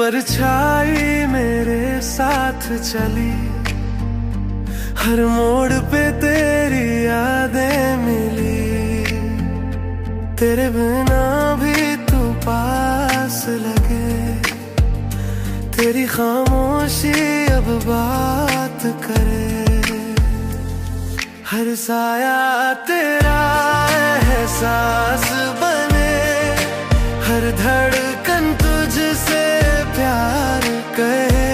परछाई मेरे साथ चली, हर मोड़ पे तेरी यादें मिली। तेरे बिना भी तू पास लगे, तेरी खामोशी अब बात करे। हर साया तेरा एहसास बने, हर धड़कन तुझसे प्यार कहे।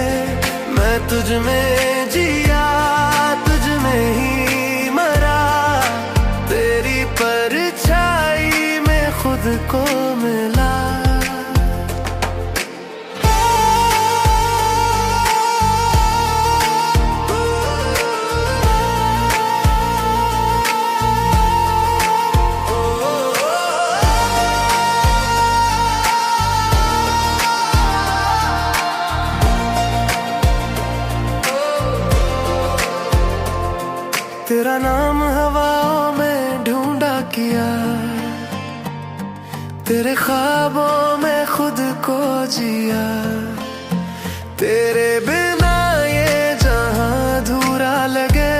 मैं तुझ में जिया, तुझ में ही मरा, तेरी परछाई में खुद को मिला। तेरा नाम हवाओं में ढूंढा किया, तेरे ख्वाबों में खुद को जिया। तेरे बिना ये जहां अधूरा लगे,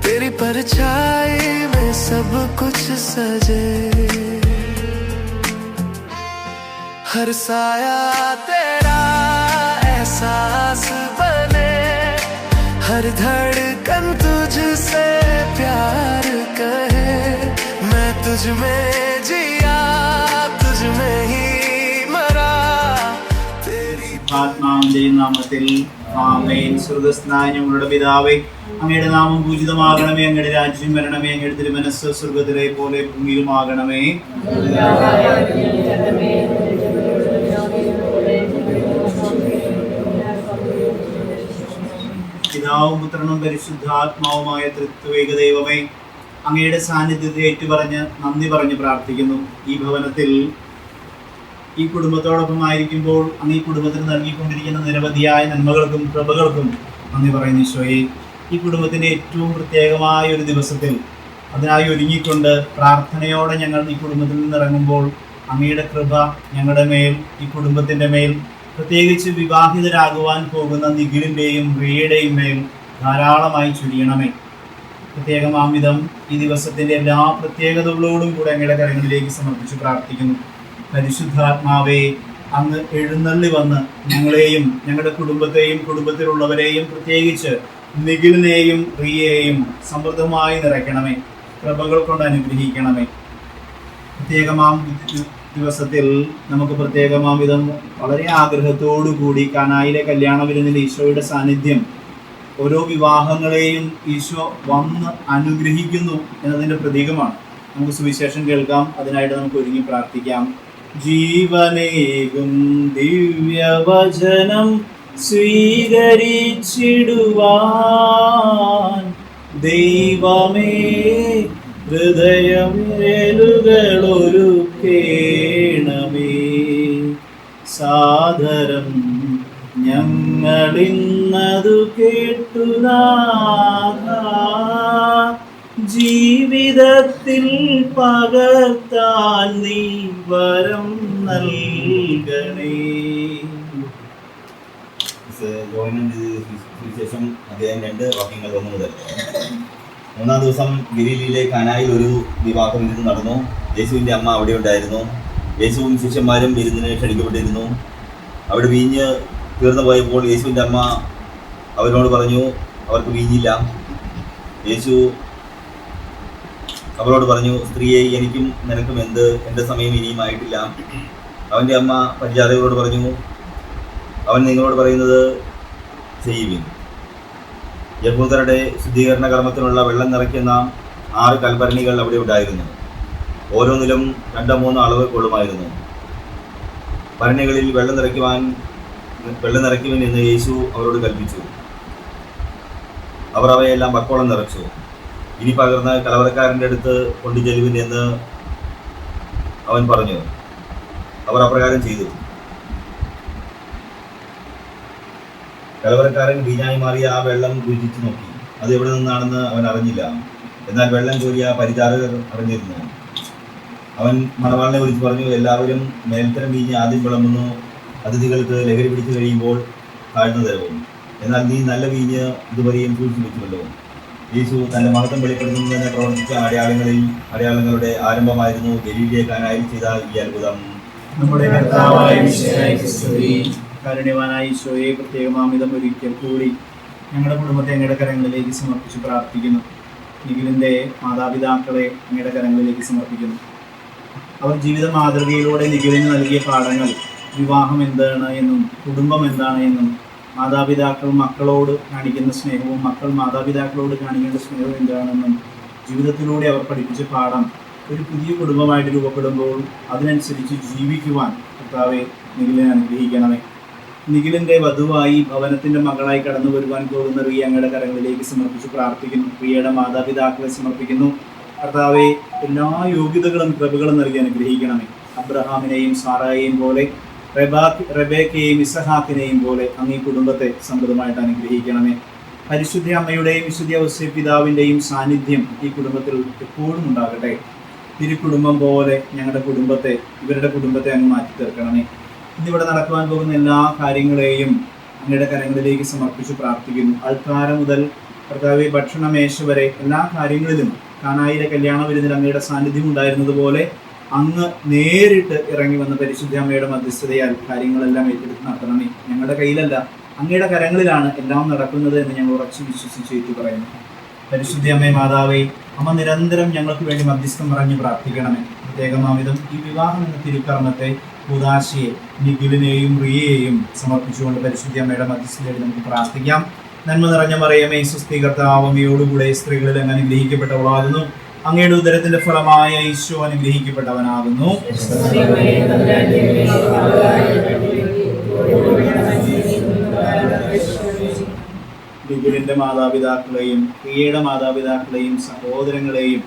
तेरी परछाई में सब कुछ सजे। हर साया तेरा एहसास बने, हर धड़कन तुझसे प्यार कहे। मैं तुझ में जिया, तुझ में ही मरा, तेरी ആത്മാവിന്റെ നാമത്തിൽ ആമേൻ. സ്വർഗ്ഗസ്ഥനായ ഞങ്ങളുടെ പിതാവേ, അങ്ങയുടെ നാമം പൂജിതമാകണമേ, അങ്ങയുടെ രാജ്യം വരണമേ, അങ്ങയുടെ തിരുമനസ്സ് സ്വർഗ്ഗത്തിലെ പോലെ ഭൂമിയിലുമാകണമേ. പിതാവും പുത്രനും പരിശുദ്ധാത്മാവുമായ ത്രിത്വൈക ദൈവമേ, അങ്ങയുടെ സാന്നിധ്യത്തെ ഏറ്റുപറഞ്ഞ് നന്ദി പറഞ്ഞ് പ്രാർത്ഥിക്കുന്നു. ഈ ഭവനത്തിൽ ഈ കുടുംബത്തോടൊപ്പം ആയിരിക്കുമ്പോൾ അങ്ങ് ഈ കുടുംബത്തിന് നൽകിക്കൊണ്ടിരിക്കുന്ന നിരവധിയായ നന്മകൾക്കും കൃപകൾക്കും നന്ദി പറയുന്നു ഈശോയെ. ഈ കുടുംബത്തിൻ്റെ ഏറ്റവും പ്രത്യേകമായ ഒരു ദിവസത്തിൽ അതിനായി ഒരുങ്ങിക്കൊണ്ട് പ്രാർത്ഥനയോടെ ഞങ്ങൾ ഈ കുടുംബത്തിൽ നിന്നിറങ്ങുമ്പോൾ അങ്ങയുടെ കൃപ ഞങ്ങളുടെ മേൽ, ഈ കുടുംബത്തിൻ്റെ മേൽ, പ്രത്യേകിച്ച് വിവാഹിതരാകുവാൻ പോകുന്ന നിഖിലിൻ്റെയും റിയയുടെയും മേൽ ധാരാളമായി ചൊരിയണമേ. പ്രത്യേകമാംവിധം ഈ ദിവസത്തിൻ്റെ എല്ലാ പ്രത്യേകതകളോടും കൂടെ അങ്ങയുടെ കരങ്ങളിലേക്ക് സമർപ്പിച്ച് പ്രാർത്ഥിക്കുന്നു. പരിശുദ്ധാത്മാവേ, അങ്ങ് എഴുന്നള്ളി വന്ന് ഞങ്ങളെയും ഞങ്ങളുടെ കുടുംബത്തെയും കുടുംബത്തിലുള്ളവരെയും പ്രത്യേകിച്ച് നിഖിലിനെയും റിയയെയും സമൃദ്ധമായി നിറയ്ക്കണമേ, കൃപകൾ കൊണ്ട് അനുഗ്രഹിക്കണമേ. പ്രത്യേകമാം ദിവസത്തിൽ നമുക്ക് പ്രത്യേകമാംവിധം വളരെ ആഗ്രഹത്തോടു കൂടി കാനായിലെ കല്യാണ വിരുന്നിൽ ഈശോയുടെ സാന്നിധ്യം ഓരോ വിവാഹങ്ങളെയും ഈശോ വന്ന് അനുഗ്രഹിക്കുന്നു എന്നതിൻ്റെ പ്രതീകമാണ്. നമുക്ക് സുവിശേഷം കേൾക്കാം, അതിനായിട്ട് നമുക്ക് ഒരുങ്ങി പ്രാർത്ഥിക്കാം. ജീവനേകും ദിവ്യവചനം സ്വീകരിച്ചിടുവാൻ ദൈവമേ ഹൃദയമേലുകളൊരുക്കേണമേ. സാദരം ഞങ്ങളിന്നതു കേട്ടു നാഥാ, ജീവിതത്തിൽ പകർത്താൻ നീ വരം നൽകണേ. സുവിശേഷം അധ്യായം 2 വാക്യങ്ങൾ 1 മുതൽ. 3-ാം ദിവസം ഗലീലയിലെ കാനായിൽ ഒരു വിവാഹ വിരുന്ന് നടന്നു. യേശുവിൻ്റെ അമ്മ അവിടെ ഉണ്ടായിരുന്നു. യേശുവും ശിഷ്യന്മാരും വിരുന്നിന് ക്ഷണിക്കപ്പെട്ടിരുന്നു. അവിടെ വീഞ്ഞ് തീർന്നു പോയപ്പോൾ യേശുവിൻ്റെ അമ്മ അവരോട് പറഞ്ഞു, അവർക്ക് വീഞ്ഞില്ല. യേശു അവളോട് പറഞ്ഞു, സ്ത്രീയെ, എനിക്കും നിനക്കും എന്ത്? എൻ്റെ സമയം ഇനിയും ആയിട്ടില്ല. അവൻ്റെ അമ്മ പരിചാരകരോട് പറഞ്ഞു, അവൻ നിങ്ങളോട് പറയുന്നത് ചെയ്യുവിൻ. യഹൂദരുടെ ശുദ്ധീകരണ കർമ്മത്തിനുള്ള വെള്ളം നിറയ്ക്കുന്ന 6 കൽഭരണികൾ അവിടെ ഉണ്ടായിരുന്നു. ഓരോന്നിലും 2-3 അളവ് കൊള്ളുമായിരുന്നു. ഭരണികളിൽ വെള്ളം നിറയ്ക്കുവിൻ എന്ന് യേശു അവരോട് കൽപ്പിച്ചു. അവർ അവയെല്ലാം വക്കോളം നിറച്ചു. ഇനി പകർന്ന് കലവറക്കാരൻ്റെ അടുത്ത് കൊണ്ടുചെല്ലുവിൻ എന്ന് അവൻ പറഞ്ഞു. അവർ അപ്രകാരം ചെയ്തു. കലവറക്കാരൻ വീഞ്ഞായി മാറിയ ആ വെള്ളം രുചിച്ചു നോക്കി. അത് എവിടെ നിന്നാണെന്ന് അവൻ അറിഞ്ഞില്ല. എന്നാൽ വെള്ളം കോരിയ പരിചാരകർ അറിഞ്ഞിരുന്നു. അവൻ മണവാളിനെ വിളിച്ചു പറഞ്ഞു, എല്ലാവരും മേൽത്തരം വീഞ്ഞ് ആദ്യം വിളമ്പുന്നു, അതിഥികൾക്ക് ലഹരി പിടിച്ചു കഴിയുമ്പോൾ താഴ്ന്നു തരവും. എന്നാൽ നീ നല്ല വീഞ്ഞ് ഇതുവരെയും സൂക്ഷിച്ചു വെച്ചുവല്ലോ. യേശു തന്റെ മഹത്വം വെളിപ്പെടുത്തുന്നതിന് പ്രവർത്തിച്ച അടയാളങ്ങളുടെ ആരംഭമായിരുന്നു ഗലീലയിലെ കാനായിൽ ചെയ്ത ഈ അത്ഭുതം. നമ്മുടെ കർത്താവായ മിശിഹായ്ക്ക് സ്തുതി. കാരുണ്യവാനായ ഈശോയെ, പ്രത്യേകമാമിതം ഒരിക്കൽ കൂടി ഞങ്ങളുടെ കുടുംബത്തെ അങ്ങയുടെ കരങ്ങളിലേക്ക് സമർപ്പിച്ച് പ്രാർത്ഥിക്കുന്നു. നിഖിലിൻ്റെ മാതാപിതാക്കളെ അങ്ങയുടെ കരങ്ങളിലേക്ക് സമർപ്പിക്കുന്നു. അവർ ജീവിത മാതൃകയിലൂടെ നിഖിലിന് നൽകിയ പാഠങ്ങൾ, വിവാഹം എന്താണ് എന്നും കുടുംബം എന്താണ് എന്നും, മാതാപിതാക്കൾ മക്കളോട് കാണിക്കുന്ന സ്നേഹവും മക്കൾ മാതാപിതാക്കളോട് കാണിക്കേണ്ട സ്നേഹവും എന്താണെന്നും ജീവിതത്തിലൂടെ അവർ പഠിപ്പിച്ച പാഠം ഒരു പുതിയ കുടുംബമായിട്ട് രൂപപ്പെടുമ്പോൾ അതിനനുസരിച്ച് ജീവിക്കുവാൻ കർത്താവെ നിഖിലിനെ അനുഗ്രഹിക്കണമേ. നിഖിലിൻ്റെ വധുവായി ഭവനത്തിൻ്റെ മകളായി കടന്നു വരുവാൻ പോകുന്ന റിയ അങ്ങയുടെ കരങ്ങളിലേക്ക് സമർപ്പിച്ച് പ്രാർത്ഥിക്കുന്നു. റിയയുടെ മാതാപിതാക്കളെ സമർപ്പിക്കുന്നു. കർത്താവെ, എല്ലാ യോഗ്യതകളും കൃപകളും നൽകി അനുഗ്രഹിക്കണമേ. അബ്രഹാമിനെയും സാറായെയും പോലെ, റെബേക്കയെയും ഇസഹാക്കിനെയും പോലെ അങ്ങ് ഈ കുടുംബത്തെ സമൃദ്ധമായിട്ട് അനുഗ്രഹിക്കണമേ. പരിശുദ്ധ അമ്മയുടെയും വിശുദ്ധ ഔസേപ്പ് പിതാവിൻ്റെയും സാന്നിധ്യം ഈ കുടുംബത്തിൽ എപ്പോഴും ഉണ്ടാകട്ടെ. തിരുക്കുടുംബം പോലെ ഞങ്ങളുടെ കുടുംബത്തെ, ഇവരുടെ കുടുംബത്തെ അങ്ങ് മാറ്റി തീർക്കണമേ. ഇന്നിവിടെ നടക്കുവാൻ പോകുന്ന എല്ലാ കാര്യങ്ങളെയും അങ്ങയുടെ കരങ്ങളിലേക്ക് സമർപ്പിച്ച് പ്രാർത്ഥിക്കുന്നു. അൾത്താര മുതൽ കർത്താവെ ഭക്ഷണമേശ വരെ എല്ലാ കാര്യങ്ങളിലും കാനായിലെ കല്യാണ വിരുന്നിൽ അങ്ങയുടെ സാന്നിധ്യം ഉണ്ടായിരുന്നതുപോലെ അങ്ങ് നേരിട്ട് ഇറങ്ങി വന്ന പരിശുദ്ധ അമ്മയുടെ മധ്യസ്ഥതയാൽ കാര്യങ്ങളെല്ലാം ഏറ്റെടുത്ത് നടത്തണമേ. ഞങ്ങളുടെ കയ്യിലല്ല, അങ്ങയുടെ കരങ്ങളിലാണ് എല്ലാം നടക്കുന്നത് എന്ന് ഞങ്ങൾ ഉറച്ചു വിശ്വസിച്ച് പറയുന്നു. പരിശുദ്ധ അമ്മേ മാതാവേ, അമ്മ നിരന്തരം ഞങ്ങൾക്ക് വേണ്ടി മധ്യസ്ഥം പറഞ്ഞ് പ്രാർത്ഥിക്കണമേ. പ്രത്യേകമാവിധം ഈ വിവാഹം എന്ന തിരുക്കർമ്മത്തെ ഉദാശയെ, നിഖിലിനെയും റിയയെയും സമർപ്പിച്ചുകൊണ്ട് പരിശുദ്ധ അമ്മയുടെ മധ്യസ്ഥതയിൽ നമുക്ക് പ്രാർത്ഥിക്കാം. നന്മ നിറഞ്ഞ മറിയമേ, സ്വസ്തി, കർത്താവ് അങ്ങയോടുകൂടെ സ്ത്രീകളിൽ അങ്ങ് അനുഗ്രഹിക്കപ്പെട്ടവളാകുന്നു. അങ്ങയുടെ ഉദരത്തിന്റെ ഫലമായ ഈശോ അനുഗ്രഹിക്കപ്പെട്ടവനാകുന്നു. നിഖിലിന്റെ മാതാപിതാക്കളെയും റിയയുടെ മാതാപിതാക്കളെയും സഹോദരങ്ങളെയും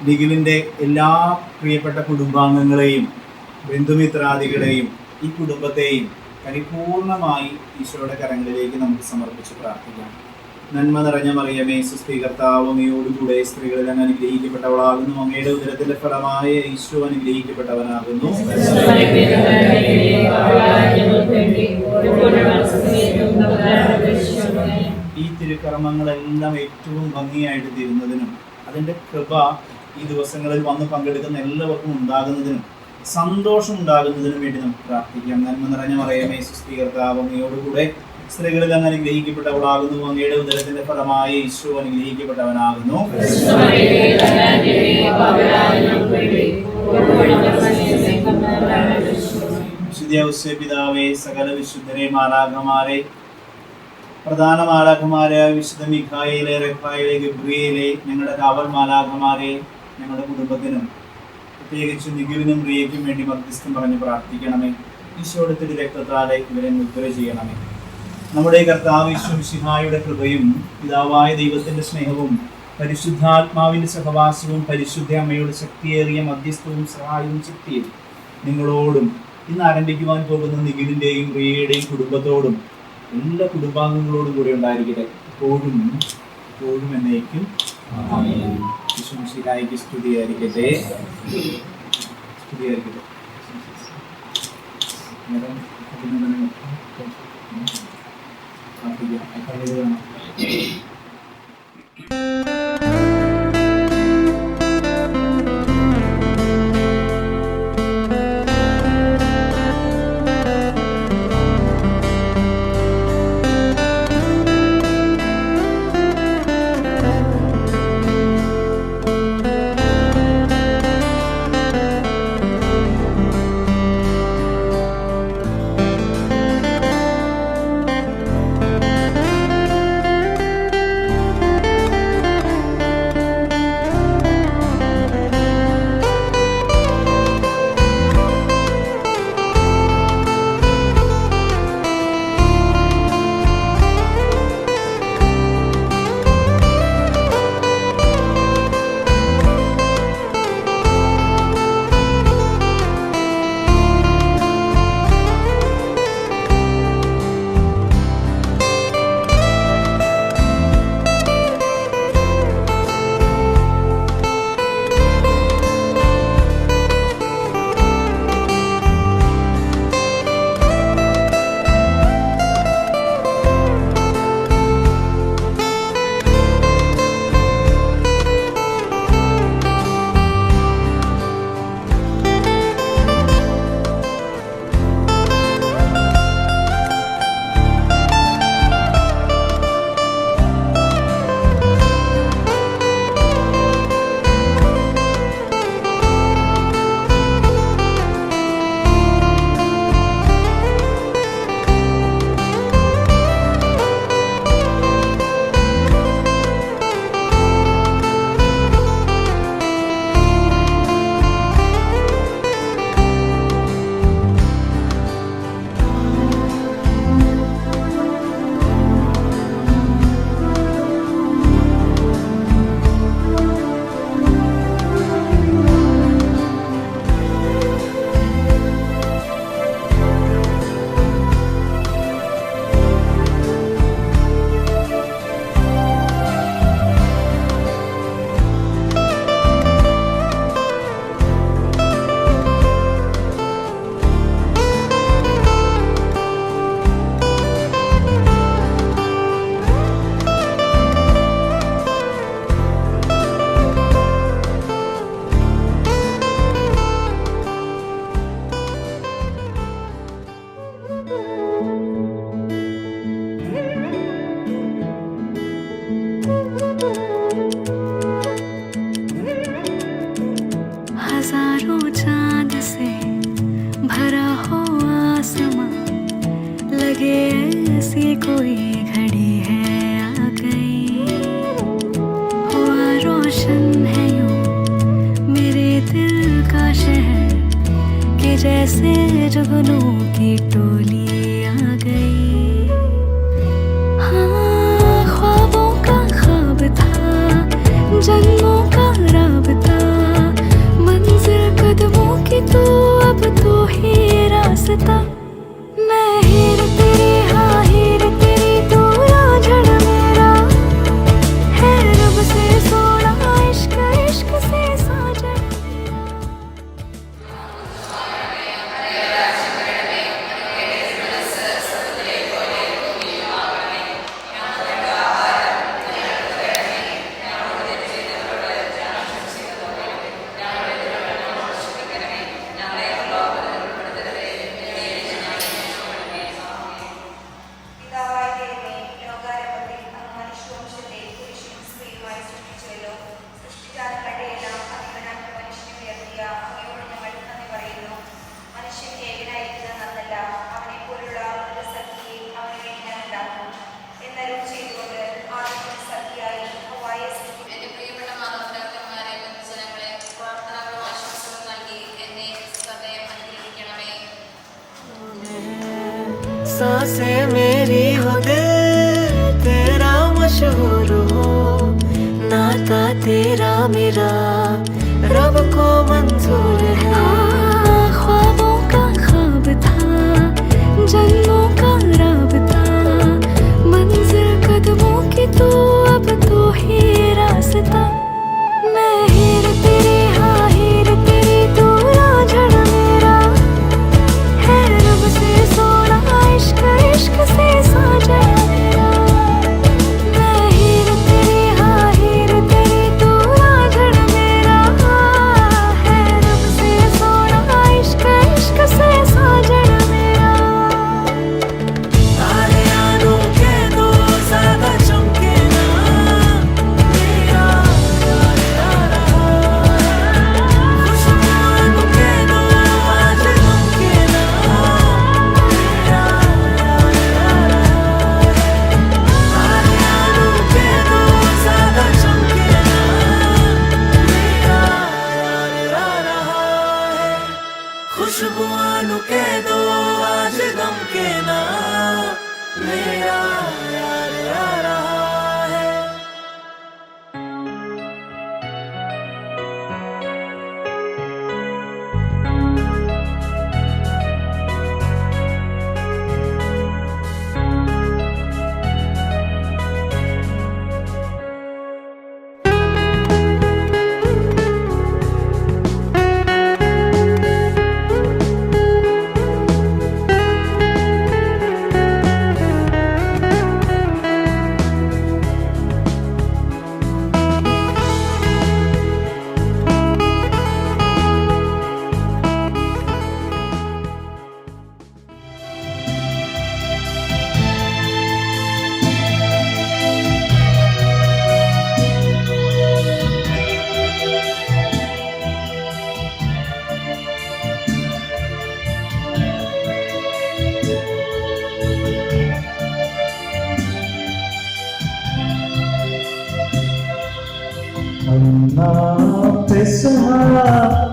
നിഖിലിന്റെ എല്ലാ പ്രിയപ്പെട്ട കുടുംബാംഗങ്ങളെയും ബന്ധുമിത്രാദികളെയും ഈ കുടുംബത്തെയും പരിപൂർണമായി ഈശോയുടെ കരങ്ങളിലേക്ക് നമുക്ക് സമർപ്പിച്ച് പ്രാർത്ഥിക്കാം. നന്മ നിറഞ്ഞ മറിയമേ, സ്വസ്തി, കർത്താവ് അങ്ങയോടുകൂടെ സ്ത്രീകളിൽ അങ്ങ് അനുഗ്രഹിക്കപ്പെട്ടവളാകുന്നു. അങ്ങയുടെ ഉദരത്തിന്റെ ഫലമായ ഈശോ അനുഗ്രഹിക്കപ്പെട്ടവനാകുന്നു. ഈ തിരുക്കർമ്മങ്ങളെല്ലാം ഏറ്റവും ഭംഗിയായിട്ട് തീരുന്നതിനും അതിൻ്റെ കൃപ ഈ ദിവസങ്ങളിൽ വന്ന് പങ്കെടുക്കുന്ന എല്ലാവർക്കും ഉണ്ടാകുന്നതിനും സന്തോഷം ഉണ്ടാകുന്നതിനും വേണ്ടി നമുക്ക് പ്രാർത്ഥിക്കാം. നന്മ നിറഞ്ഞ മറിയമേ, സ്വസ്തി, കർത്താവ് അങ്ങയോടുകൂടെ സ്ത്രീകളിൽ അങ്ങ് അനുഗ്രഹിക്കപ്പെട്ടവളാകുന്നു. അങ്ങയുടെ ഉദരത്തിന്റെ ഫലമായ ഈശോ അനുഗ്രഹിക്കപ്പെട്ടവനാകുന്നു. വിശുദ്ധ ഔസേപ്പ് പിതാവേ, സകല വിശുദ്ധരെ, മാലാഖമാരെ, പ്രധാന മാലാഖമാരായ വിശുദ്ധ മിഖായേലെ, റഫായേലെ, ഗബ്രിയേലെ, ഞങ്ങളുടെ കാവൽ മാലാഖമാരെ, ഞങ്ങളുടെ കുടുംബത്തിനും പ്രത്യേകിച്ച് നിഖിലിനും റിയയ്ക്കും വേണ്ടി മധ്യസ്ഥം പറഞ്ഞ് പ്രാർത്ഥിക്കണമേ. ഈശോയുടെ തിരു രക്തത്താലെ ഇവരെ മുദ്ര ചെയ്യണമേ. നമ്മുടെ കർത്താവ് യേശു മിശിഹായുടെ കൃപയും പിതാവായ ദൈവത്തിന്റെ സ്നേഹവും പരിശുദ്ധാത്മാവിന്റെ സഹവാസവും പരിശുദ്ധ അമ്മയുടെ ശക്തിയേറിയ മധ്യസ്ഥവും സഹായവും ശക്തിയും നിങ്ങളോടും ഇന്ന് ആരംഭിക്കുവാൻ പോകുന്ന നിഖിലിന്റെയും റിയയുടെയും കുടുംബത്തോടും എല്ലാ കുടുംബാംഗങ്ങളോടും കൂടെ ഉണ്ടായിരിക്കട്ടെ, എപ്പോഴും എപ്പോഴും എന്നേക്കും. യേശു മിശിഹായ്ക്ക് സ്തുതിയായിരിക്കട്ടെ, സ്തുതിയായിരിക്കട്ടെ. लगे ऐसी कोई घड़ी है आ गई, हुआ रोशन है यूं मेरे दिल का शहर कि जैसे जुगनू की टोली आ गई। हाँ, ख्वाबों का ख्वाब था, जन्मों का राबता, मंजिल कदमों की तो अब तो ही रास्ता। मैं हीर तेरी, हाँ हीर तेरी, तू राझड़ मेरा है रब से सोना, इश्क इश्क से साजन मेरा। सांसें मेरी हो दिल तेरा मशहूर हो, नाता तेरा मेरा रब को मंजूर है। ख्वाबों का ख्वाब था, जन्मों का राबता, मंजिल कदमों की तो अब तो ही रास्ता। मैं हीर तेरी, हाँ हीर तेरी, तू राझड़ मेरा है रब से सोना, इश्क इश्क से साजन मेरा। मैं हीर तेरी, हाँ हीर तेरी, तू राझड़ मेरा है रब से सोना, इश्क इश्क से साजन मेरा। तारे आनों के दो ज्यादा चमके ना, मेरा यार आ रहा है। खुशबू के दो आज गम के ना, मेरा यार आ रहा है। तारे आनों के दो ज्यादा चमके ना, मेरा यार आ रहा है। खुशबुआं के दो आज गम के ना, मेरा यार आ रहा है।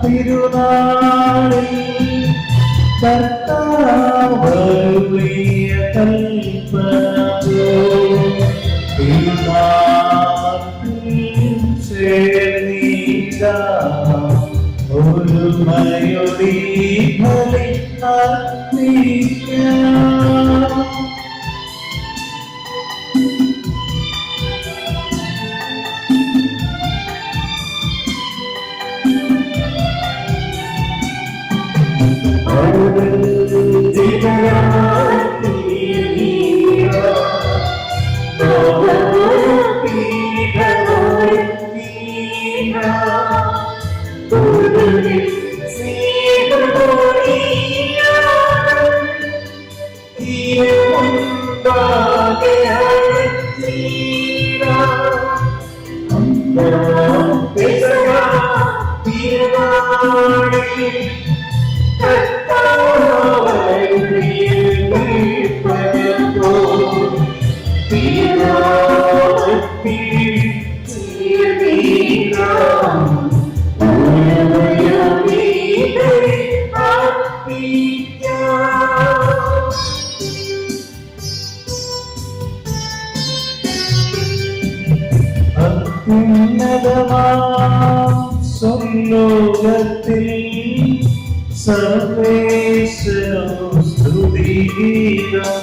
തിരുനാളിൽ കർത്താവരുളിയ കൽപ്പനയോ തിരുനാളിൽ ചേർന്നിതാ ഒരുമയൊടി ബലി അർപ്പിക്കാം. സ്വർലോകത്തിൽ സർവേശ്വരോ സ്തുതിഗീതം.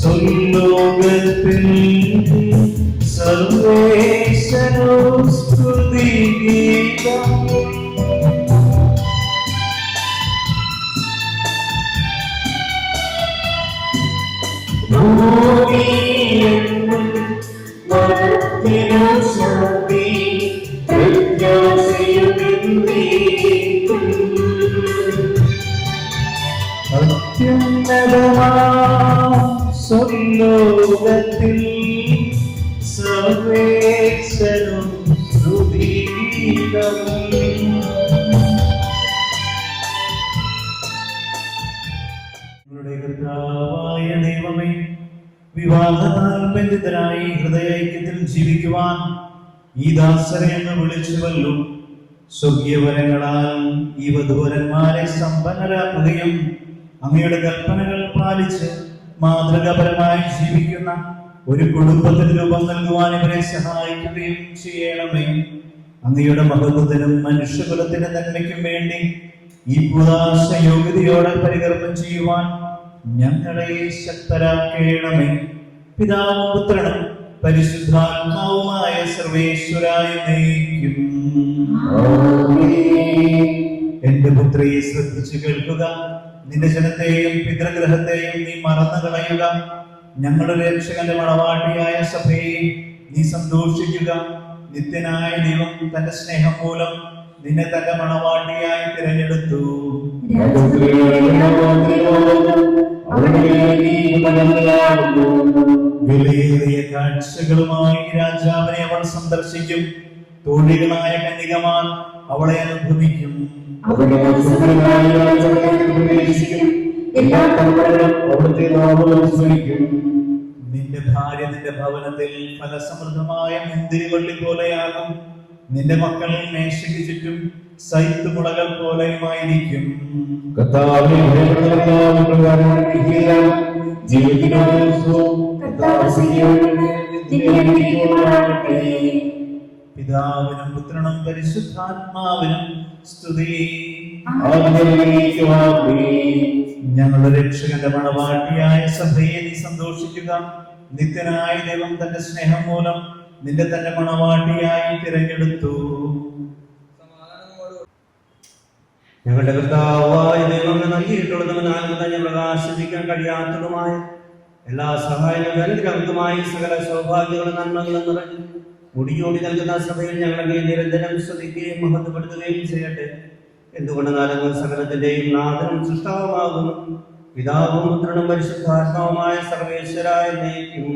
സ്വർലോകത്തിൽ സർവേശ്വരോ സ്തുതിഗീതം. ഭൂമിയെങ്ങും മർത്യനു ശാന്തി പ്രത്യാശയുമെന്നേക്കും. അത്യുന്നതമാം സ്വർലോകത്തിൽ സർവേശ്വരോ സ്തുതിഗീതം. ഞങ്ങളുടെ കർത്താവായ ദൈവമേ, വിവാഹത്താൽ ബന്ധിതരായി ഹൃദയൈക്യത്തിൽ ജീവിക്കുവാൻ ഈ ദാസരെ എന്ന് വിളിച്ചുവല്ലോ. സ്വർഗീയവരങ്ങളാൽ ഈ വധുവരന്മാരെ സമ്പന്നരാക്കുകയും അങ്ങയുടെ കൽപ്പനകൾ പാലിച്ച് മാതൃകാപരമായി ജീവിക്കുന്ന ഒരു കുടുംബത്തിന് രൂപം നൽകുവാൻ ഇവരെ സഹായിക്കുകയും ചെയ്യണമേ. അങ്ങയുടെ മഹത്വത്തിനും മനുഷ്യകുലത്തിന്റെ നന്മയ്ക്കും വേണ്ടി ഈ പുതാശ യോഗ്യതയോടെ പരികർമ്മം ചെയ്യുവാൻ ഞങ്ങളെ ശക്തരാക്കേണമേ. പിതാവും പുത്രനും പരിശുദ്ധാത്മാവുമായ സർവേശ്വരായ എന്നേക്കും. എന്റെ പുത്രിയെ ശ്രദ്ധിച്ചു കേൾക്കുക. നിന്റെ ജനത്തെയും പിതൃഗ്രഹത്തെയും നീ മറന്നു കളയുക. ഞങ്ങളുടെ രക്ഷകന്റെ മണവാട്ടിയായ സഭയെ നീ സന്തോഷിക്കുക. നിത്യനായ ദൈവം തന്റെ സ്നേഹം മൂലം നിന്നെ തന്റെ മണവാട്ടിയായി തിരഞ്ഞെടുത്തു. വിലയേറിയ കാഴ്ചകളുമായി രാജാവിനെ അവൾ സന്ദർശിക്കും. തോഴികളായ കന്യകമാർ അവളെ അനുഭവിക്കും. നിന്റെ ഭാര്യ നിന്റെ ഭവനത്തിൽ ഫലസമൃദ്ധമായ മുന്തിരിവള്ളി പോലെയാകും. നിന്റെ മക്കൾ മേശയ്ക്ക് ചുറ്റും സൈത്തുമുളകൾ പോലെയുമായിരിക്കും. പിതാവിനും പുത്രനും പരിശുദ്ധാത്മാവിനും സ്തുതി. ഞങ്ങളുടെ രക്ഷകന്റെ മണവാട്ടിയായ സഭയെ നീ സന്തോഷിക്കുക. നിത്യനായ ദൈവം തന്റെ സ്നേഹം മൂലം നിന്റെ തന്നെ മണവാട്ടിയായി തിരഞ്ഞെടുത്തു. ഞങ്ങളുടെ കർത്താവായ ദൈവം നൽകിയിട്ടുള്ളതും തന്നെ പ്രകാശിപ്പിക്കാൻ കഴിയാത്തതുമായ എല്ലാ സഹായങ്ങളും അനുഗ്രഹങ്ങളുമായി സകല സൗഭാഗ്യങ്ങളും നന്മകളും നിറഞ്ഞു മുടിയോടി നൽകുന്ന സഭയിൽ ഞങ്ങളെ നിരന്തരം സ്തുതിക്കുകയും മഹത്വപ്പെടുത്തുകയും ചെയ്യട്ടെ. എന്തുകൊണ്ടെന്നാലും സകലത്തിന്റെയും നാഥനും സൃഷ്ടാവുമാകുന്നു പിതാവും പുത്രനും പരിശുദ്ധാത്മാവുമായ സർവേശ്വരായ എന്നേക്കും.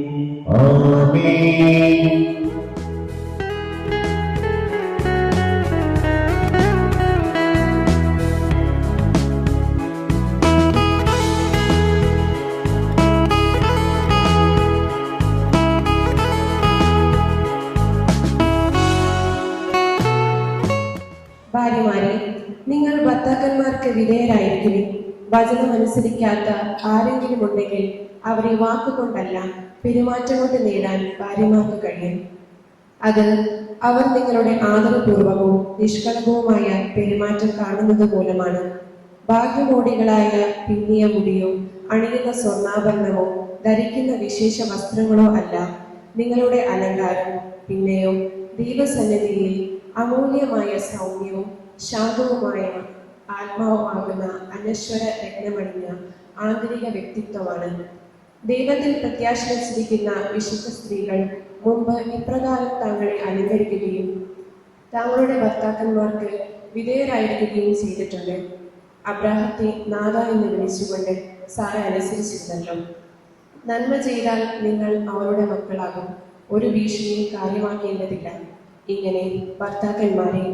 ഭാര്യമാരെ, നിങ്ങൾ ഭർത്താക്കന്മാർക്ക് വിധേയരായിരിക്കുവിൻ. വചനമനുസരിക്കാത്ത ആരെങ്കിലും ഉണ്ടെങ്കിൽ അവരെ വാക്കുകൊണ്ടല്ല പെരുമാറ്റം കൊണ്ട് നേടാൻ ഭാര്യമാർക്ക് കഴിയും. അത് അവർ നിങ്ങളുടെ ആദരപൂർവകവും നിഷ്കളങ്കവുമായ പെരുമാറ്റം കാണുന്നത് മൂലമാണ്. ഭാഗ്യമോടികളായ പിന്നിയ മുടിയോ അണിയുന്ന സ്വർണ്ണാഭരണമോ ധരിക്കുന്ന വിശേഷ വസ്ത്രങ്ങളോ അല്ല നിങ്ങളുടെ അലങ്കാരം. പിന്നെയോ ദൈവസന്നിധിയിൽ അമൂല്യമായ സൗമ്യവും ശാന്തവുമായ ആത്മാവുമാകുന്ന അനശ്വര രത്നമണിഞ്ഞ ആന്തരിക വ്യക്തിത്വമാണ്. ദൈവത്തിൽ പ്രത്യാശ വച്ചിരിക്കുന്ന വിശുദ്ധ സ്ത്രീകൾ മുമ്പ് ഇപ്രകാരം തങ്ങളെ അലങ്കരിക്കുകയും തങ്ങളുടെ ഭർത്താക്കന്മാർക്ക് വിധേയരായിരിക്കുകയും ചെയ്തിട്ടുണ്ട്. അബ്രാഹത്തെ നാഥ എന്ന് വിളിച്ചുകൊണ്ട് സാറ അനുസരിച്ചിരുന്നല്ലോ. നന്മ ചെയ്താൽ നിങ്ങൾ അവരുടെ മക്കളാകും. ഒരു ഭീഷണിയും കാര്യമാക്കേണ്ടതില്ല. ഇങ്ങനെ ഭർത്താക്കന്മാരെ,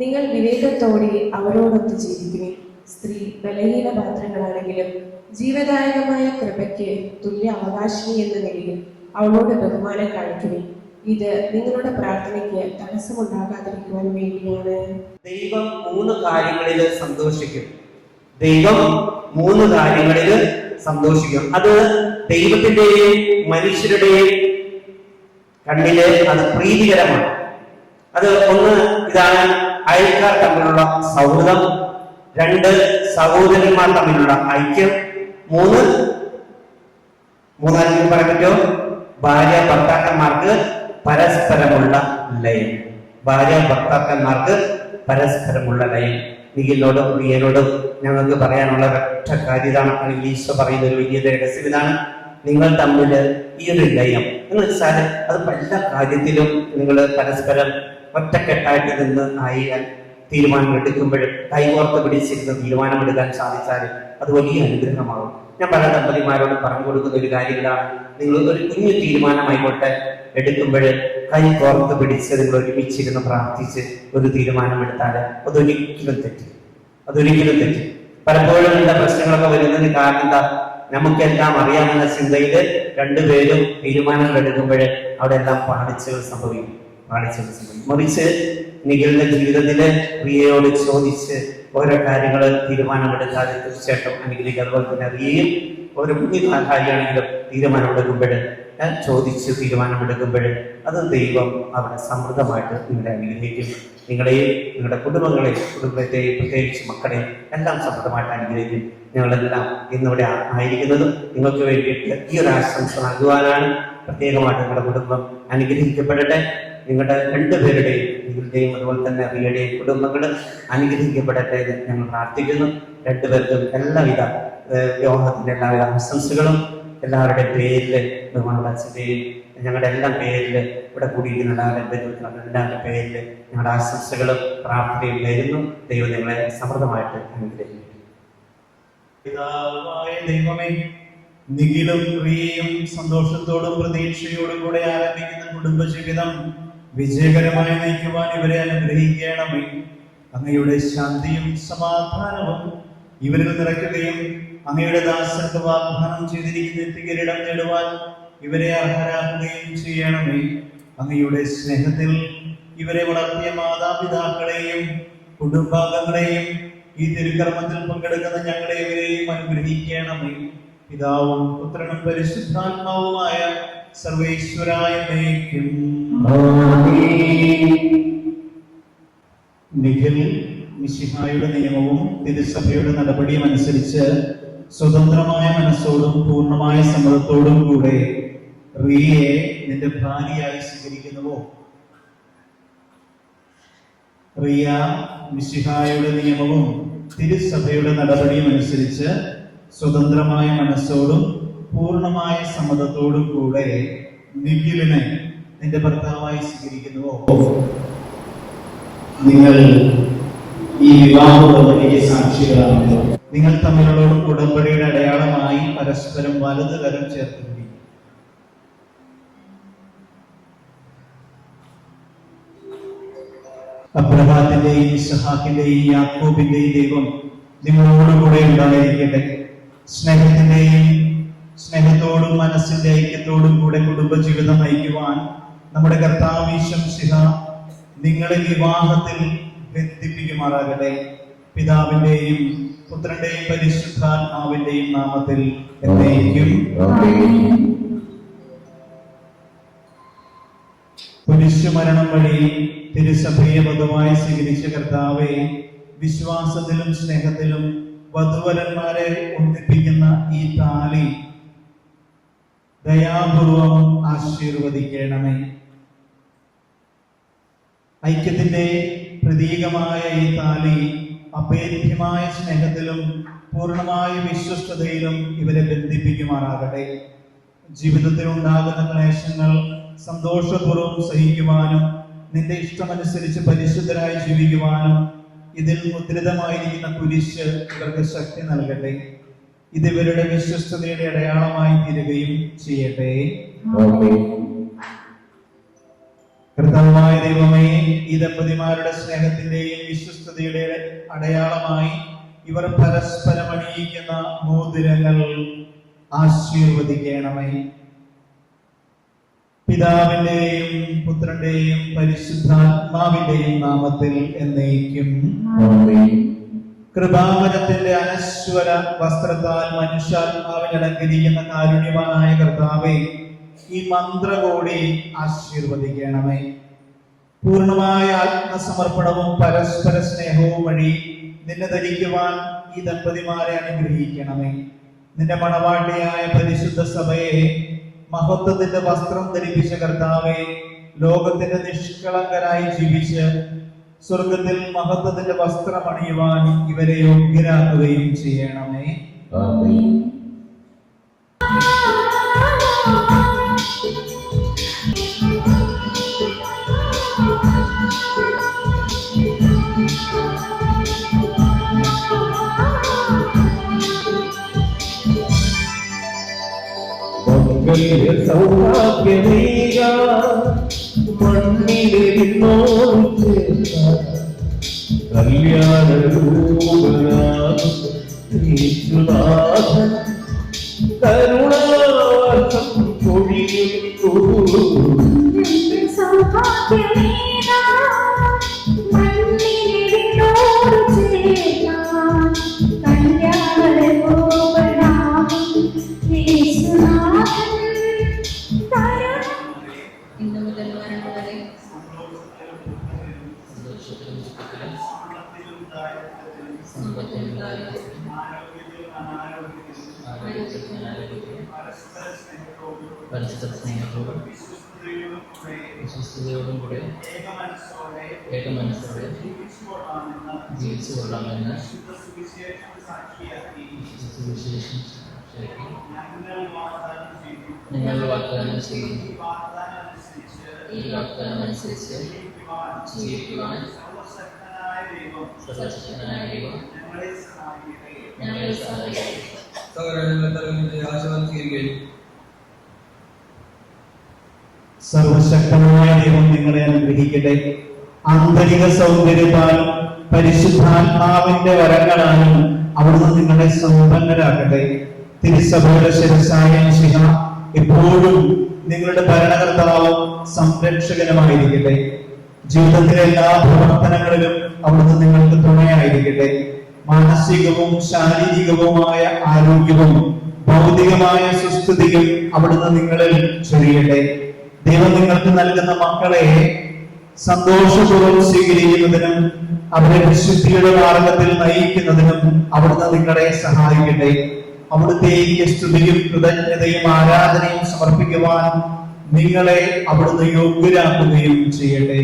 നിങ്ങൾ വിവേകത്തോടെ അവരോടൊത്ത് ജീവിക്കുവിൻ. സ്ത്രീ ബലഹീന പാത്രങ്ങളാണെങ്കിലും ജീവദായകമായ കൃപയ്ക്ക് തുല്യ അവകാശിനി എന്ന നിലയിൽ അവളോട് ബഹുമാനം കാണിക്കുവിൻ. ഇത് നിങ്ങളുടെ പ്രാർത്ഥനയ്ക്ക് തടസ്സമുണ്ടാകാതിരിക്കുവാൻ വേണ്ടിയാണ്. ദൈവം 3 കാര്യങ്ങളിൽ സന്തോഷിക്കും. ദൈവം 3 കാര്യങ്ങളിൽ സന്തോഷിക്കും. അത് ദൈവത്തിന്റെയും മനുഷ്യരുടെയും കണ്ണില് അത് പ്രീതികരമാണ്. അത് ഒന്ന് ഇതാണ് അയൽക്കാർ തമ്മിലുള്ള സൗഹൃദം, 2 സഹോദരന്മാർ തമ്മിലുള്ള ഐക്യം, 3 പറയാൻ പറ്റുമോ? ഭാര്യ ഭർത്താക്കന്മാർക്ക് പരസ്പരമുള്ള ലയം. ഭാര്യ ഭർത്താക്കന്മാർക്ക് പരസ്പരമുള്ള ലയം. നിഖിലിനോടും പ്രിയനോടും ഞങ്ങൾക്ക് പറയാനുള്ള ഒറ്റ കാര്യമാണ്, അല്ലെങ്കിൽ ഈശോ പറയുന്ന ഒരു വലിയ രഹസ്യം ഇതാണ്: നിങ്ങൾ തമ്മിൽ ഈ ഒരു ലയം എന്ന് വെച്ചാൽ അത് പല കാര്യത്തിലും നിങ്ങൾ പരസ്പരം ഒറ്റക്കെട്ടായിട്ട് നിന്ന് തീരുമാനം എടുക്കുമ്പോൾ കൈകോർത്ത് പിടിച്ചിരുന്ന് തീരുമാനമെടുക്കാൻ സാധിച്ചാൽ അത് വലിയ അനുഗ്രഹമാകും. ഞാൻ പല ദമ്പതിമാരോട് പറഞ്ഞു കൊടുക്കുന്ന ഒരു കാര്യം ഇതാണ്: നിങ്ങൾ ഒരു കുഞ്ഞു തീരുമാനമായിക്കോട്ടെ എടുക്കുമ്പോൾ കൈ കോർത്ത് പിടിച്ച് നിങ്ങൾ ഒരുമിച്ചിരുന്ന് പ്രാർത്ഥിച്ച് ഒരു തീരുമാനമെടുത്താൽ അതൊരിക്കലും തെറ്റും. പലപ്പോഴും എന്താ പ്രശ്നങ്ങളൊക്കെ വരുന്നതിന് കാരണം എന്താ? നമുക്കെല്ലാം അറിയാമെന്ന ചിന്തയിൽ 2 പേരും തീരുമാനങ്ങൾ എടുക്കുമ്പോൾ അവിടെ എല്ലാം പാളിച്ചകൾ സംഭവിക്കും. മറിച്ച് നിഖിലിന്റെ ജീവിതത്തില് പ്രിയയോട് ചോദിച്ച് ഓരോ കാര്യങ്ങൾ തീരുമാനമെടുക്കാതെ തീർച്ചയായിട്ടും അനുഗ്രഹിക്കുക. അതുപോലെ തന്നെ റിയയും ഒരു കുഞ്ഞു കാര്യമാണെങ്കിലും തീരുമാനമെടുക്കുമ്പോൾ ചോദിച്ച് തീരുമാനമെടുക്കുമ്പോൾ അത് ദൈവം അവിടെ സമൃദ്ധമായിട്ട് നിങ്ങളെ അനുഗ്രഹിക്കും. നിങ്ങളെയും നിങ്ങളുടെ കുടുംബത്തെയും പ്രത്യേകിച്ച് മക്കളെയും എല്ലാം സമൃദ്ധമായിട്ട് അനുഗ്രഹിക്കും. ഞങ്ങളെല്ലാം ഇന്നിവിടെ ആയിരിക്കുന്നതും നിങ്ങൾക്ക് വേണ്ടിയിട്ട് ഈ ഒരു ആശംസ നൽകുവാനാണ്. പ്രത്യേകമായിട്ട് നിങ്ങളുടെ കുടുംബം അനുഗ്രഹിക്കപ്പെടട്ടെ. നിങ്ങളുടെ 2 പേരുടെയും, നിങ്ങളുടെയും അതുപോലെ തന്നെ റിയയുടെയും കുടുംബങ്ങൾ അനുഗ്രഹിക്കപ്പെടട്ടെ എന്ന് ഞങ്ങൾ പ്രാർത്ഥിക്കുന്നു. 2 പേർക്കും എല്ലാവിധ വിവാഹത്തിന്റെ എല്ലാവിധ ആശംസകളും എല്ലാവരുടെയും പേരിൽ, ബഹുമാനപ്പെട്ട അച്ഛൻ്റെയും ഞങ്ങളുടെ എല്ലാം പേരിൽ, ഇവിടെ കൂടിയിരിക്കുന്ന എല്ലാവരുടെ പേരിൽ ഞങ്ങളുടെ ആശംസകളും പ്രാർത്ഥനയും നേരുന്നു. ദൈവം നിങ്ങളെ സമൃദ്ധമായിട്ട് അനുഗ്രഹിക്കും. പിതാവായ ദൈവമേ, നിഖിലും പ്രിയയും സന്തോഷത്തോടും പ്രതീക്ഷയോടും കൂടെ ആരംഭിക്കുന്ന കുടുംബജീവിതം വിജയകരമായി നയിക്കുവാൻ ഇവരെ അനുഗ്രഹിക്കണമേ. അങ്ങയുടെ ശാന്തിയും സമാധാനവും ഇവരിൽ നിറയ്ക്കുകയും അങ്ങയുടെ ദാസർക്ക് വാഗ്ദാനം ചെയ്തിരിക്കുന്ന നിത്യകിരീടം നേടുവാൻ ഇവരെ അർഹരാക്കുകയും ചെയ്യണമേ. അങ്ങയുടെ സ്നേഹത്തിൽ ഇവരെ വളർത്തിയ മാതാപിതാക്കളെയും കുടുംബാംഗങ്ങളെയും ഈ തിരുക്കർമ്മത്തിൽ പങ്കെടുക്കുന്ന ഞങ്ങളെ ഇവരെയും അനുഗ്രഹിക്കണമേ. പിതാവും പുത്രനും പരിശുദ്ധാത്മാവുമായ സർവേശ്വരായ എന്നേക്കും. നിഖിൽ മിശിഹായുടെ നിയമവും തിരുസഭയുടെ നടപടിയും അനുസരിച്ച് സ്വതന്ത്രമായ മനസ്സോടും പൂർണ്ണമായ സമ്മതത്തോടും കൂടെ റിയയെ നിന്റെ ഭാര്യയായി സ്വീകരിക്കുന്നുവോ? റിയ മിശിഹായുടെ നിയമവും തിരുസഭയുടെ നടപടിയും അനുസരിച്ച് സ്വതന്ത്രമായ മനസ്സോടും പൂർണ്ണമായ സമ്മതത്തോടും കൂടെ നിഖിലിനെ നിന്റെ ഭർത്താവായി സ്വീകരിക്കുന്നുവോ? നിങ്ങൾ ഈ വിവാഹ ഉടമ്പടിക്ക് സാക്ഷികളാണ്. നിങ്ങൾ തമ്മിലുള്ള ഉടമ്പടിയുടെ അടയാളമായി പരസ്പരം വലത് കരം ചേർത്തുപിടി. അബ്രഹാത്തിന്റെയും ഇസ്ഹാക്കിന്റെയും യാക്കോബിന്റെയും ദൈവം നിങ്ങളോടുകൂടെ ഉണ്ടായിരിക്കട്ടെ. സ്നേഹത്തോടും മനസ്സിന്റെ ഐക്യത്തോടും കൂടെ കുടുംബജീവിതം നയിക്കുവാൻ നമ്മുടെ കർത്താവ് ഈശോ മിശിഹ നിങ്ങളെ വിവാഹത്തിൽ ബന്ധിപ്പിക്കുമാറാകട്ടെ. പിതാവിന്റെയും പുത്രന്റെയും പരിശുദ്ധാത്മാവിന്റെയും നാമത്തിൽ എന്നേക്കും. കുരിശുമരണം വഴി തിരുസഭയെ വധുവായി സ്വീകരിച്ച കർത്താവെ, വിശ്വാസത്തിലും സ്നേഹത്തിലും വധുവരന്മാരെ ഒന്നിപ്പിക്കുന്ന ഈ താലി ദയാപൂർവം ആശീർവദിക്കണമേ. ഐക്യത്തിന്റെ പ്രതീകമായ ഈ താലി അഭേദ്യമായ സ്നേഹത്തിലും പൂർണ്ണമായ വിശ്വസ്തതയിലും ഇവരെ ബന്ധിപ്പിക്കുമാറാകട്ടെ. ജീവിതത്തിൽ ഉണ്ടാകുന്ന ക്ലേശങ്ങൾ സന്തോഷപൂർവ്വം സഹിക്കുവാനും നിന്റെ ഇഷ്ടമനുസരിച്ച് പരിശുദ്ധരായി ജീവിക്കുവാനും ഇതിൽ മുദ്രിതമായിരിക്കുന്ന കുരിശ് ഇവർക്ക് ശക്തി നൽകട്ടെ. ഇത് ഇവരുടെ വിശ്വസ്തതയുടെ അടയാളമായി തീരുകയും ചെയ്യട്ടെ. കർത്താവായ ദൈവമേ, ഈ ദമ്പതിമാരുടെ സ്നേഹത്തിന്റെയും വിശ്വസ്തതയുടെ അടയാളമായി ഇവർ പരസ്പരം അണിയിക്കുന്ന മോതിരങ്ങൾ ആശീർവദിക്കണമേ. പിതാവിന്റെയും പുത്രന്റെയും പരിശുദ്ധാത്മാവിന്റെയും നാമത്തിൽ എന്നേക്കും. കൃപാവനത്തിന്റെ അനശ്വര വസ്ത്രത്താൽ മനുഷ്യാത്മാവിനെ അലങ്കരിക്കുന്ന കാരുണ്യവാനായ കർത്താവേ, ഈ മന്ത്രകോടി ആശീർവദിക്കണമേ. പൂർണ്ണമായ ആത്മസമർപ്പണവും പരസ്പര സ്നേഹവും വഴി നിന്നെ ധരിക്കുവാൻ ഈ ദമ്പതിമാരെ അനുഗ്രഹിക്കണമേ. നിന്റെ മണവാട്ടിയായ പരിശുദ്ധ സഭയെ മഹത്വത്തിന്റെ വസ്ത്രം ധരിപ്പിച്ച കർത്താവെ, ലോകത്തിന്റെ നിഷ്കളങ്കരായി ജീവിച്ച് സ്വർഗത്തിൽ മഹത്വത്തിന്റെ വസ്ത്രം അണിയുവാൻ ഇവരെ യോഗ്യരാക്കുകയും ചെയ്യണമേ. സൗഭാഗ്യമേക മണ്ണിലിരുന്നോട് കല്യാണരൂപനാഥൻ കരുണാവർഷം പൊഴിയുന്നു. പരസ്പര സ്നേഹത്തോടും വിശ്വസ്തയോടും കൂടെ ഏകമനസ്സോടെ ജീവിച്ചു കൊള്ളാമെന്ന് സുവിശേഷം നിങ്ങൾ വാഗ്ദാനം ചെയ്യും. ഈ വാഗ്ദാനം അനുസരിച്ച് ജീവിക്കുവാൻ സർവശക്തനായ ദൈവം ഞങ്ങളെ സഹായിക്കട്ടെ. സർവശക്തനായ ദൈവം നിങ്ങളെ അനുഗ്രഹിക്കട്ടെ. ആന്തരിക സൗന്ദര്യത്താലും പരിശുദ്ധാത്മാവിന്റെ വരങ്ങളാലും അവിടുന്ന് നിങ്ങളെ സമ്പന്നരാക്കട്ടെ. തിരുസഭയുടെ ശിരസ്സായ മിശിഹ എപ്പോഴും നിങ്ങളുടെ ഭരണകർത്താവും സംരക്ഷകനുമായിരിക്കട്ടെ. ജീവിതത്തിലെ എല്ലാ പ്രവർത്തനങ്ങളിലും അവിടുന്ന് നിങ്ങൾക്ക് തുണയായിരിക്കട്ടെ. മാനസികവും ശാരീരികവുമായ ആരോഗ്യവും ഭൗതികമായ സുസ്ഥിതിയും അവിടുന്ന് നിങ്ങളിൽ ചൊരിയട്ടെ. ദൈവം നിങ്ങൾക്ക് നൽകുന്ന മക്കളെ സന്തോഷപൂർവ്വം സ്വീകരിക്കുന്നതിനും അവരെ വിശുദ്ധിയുടെ മാർഗത്തിൽ നയിക്കുന്നതിനും അവിടുന്ന് നിങ്ങളെ സഹായിക്കട്ടെ. അവിടുത്തെ സ്തുതിയും കൃതജ്ഞതയും ആരാധനയും സമർപ്പിക്കുവാൻ നിങ്ങളെ അവിടുന്ന് യോഗ്യരാക്കുകയും ചെയ്യട്ടെ.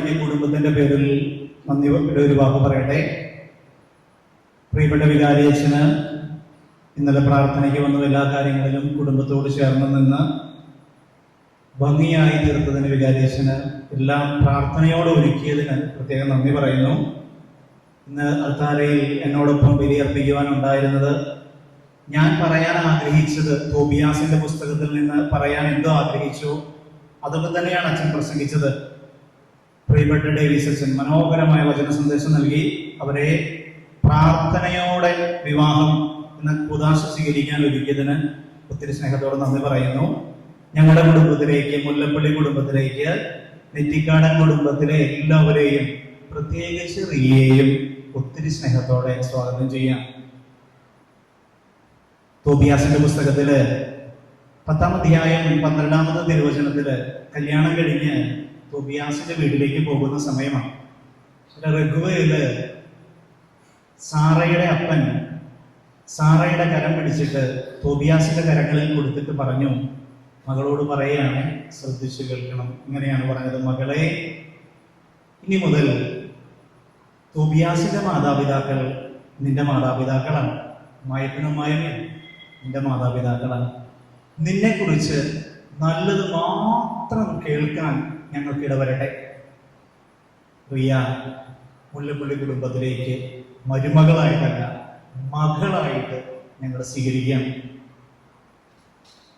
ഈ കുടുംബത്തിന്റെ പേരിൽ നന്ദിയുടെ ഒരു വാക്ക് പറയട്ടെ. പ്രിയപ്പെട്ട വികാരി അച്ഛന് ഇന്നലെ പ്രാർത്ഥനയ്ക്ക് വന്ന എല്ലാ കാര്യങ്ങളിലും കുടുംബത്തോട് ചേർന്ന് നിന്ന് ഭംഗിയായി തീർത്തതിന് വികാരി അച്ഛന് എല്ലാം പ്രാർത്ഥനയോടെ ഒരുക്കിയതിന് പ്രത്യേകം നന്ദി പറയുന്നു. ഇന്ന് അൾത്താരയിൽ എന്നോടൊപ്പം ബലിയർപ്പിക്കുവാനുണ്ടായിരുന്നത് ഞാൻ പറയാൻ ആഗ്രഹിച്ചത് തോബിയാസിന്റെ പുസ്തകത്തിൽ നിന്ന് പറയാൻ എന്തോ ആഗ്രഹിച്ചു അതൊക്കെ തന്നെയാണ് അച്ഛൻ പ്രസംഗിച്ചത്. പ്രിയപ്പെട്ട ഡേവിസ് അച്ഛൻ മനോഹരമായ വചന സന്ദേശം നൽകി. അവരെ പ്രാർത്ഥനയോടെ വിവാഹം എന്ന കുദാശ സ്വീകരിക്കാൻ ഒരുക്കിയതിന് ഒത്തിരി സ്നേഹത്തോടെ നന്ദി പറയുന്നു. ഞങ്ങളുടെ കുടുംബത്തിലേക്ക്, മുല്ലപ്പള്ളി കുടുംബത്തിലേക്ക്, നെറ്റിക്കാടൻ കുടുംബത്തിലെ എല്ലാവരെയും പ്രത്യേകിച്ച് റിയയെയും ഒത്തിരി സ്നേഹത്തോടെ സ്വാഗതം ചെയ്യാം. തോബിയാസിന്റെ പുസ്തകത്തില് 10-ാം അധ്യായം 12-ാമത് തിരുവചനത്തില് കല്യാണം കഴിഞ്ഞ് തോബിയാസിന്റെ വീട്ടിലേക്ക് പോകുന്ന സമയമാണ്. രഘുവയില് സാറയുടെ അപ്പൻ സാറയുടെ കരം പിടിച്ചിട്ട് തോബിയാസിന്റെ കരങ്ങളിൽ കൊടുത്തിട്ട് പറഞ്ഞു, മകളോട് പറയുകയാണ്, ശ്രദ്ധിച്ചു കേൾക്കണം. ഇങ്ങനെയാണ് പറഞ്ഞത്: മകളെ, ഇനി മുതൽ തോബിയാസിന്റെ മാതാപിതാക്കൾ നിന്റെ മാതാപിതാക്കളാണ്. മയത്തിനുമായും നിന്റെ മാതാപിതാക്കളാണ്. നിന്നെ കുറിച്ച് നല്ലത് മാത്രം കേൾക്കാൻ ഞങ്ങൾക്കിടവരട്ടെ. റിയ മുല്ലപ്പള്ളി കുടുംബത്തിലേക്ക് മരുമകളായിട്ടല്ല, മകളായിട്ട് ഞങ്ങൾ സ്വീകരിക്കാം.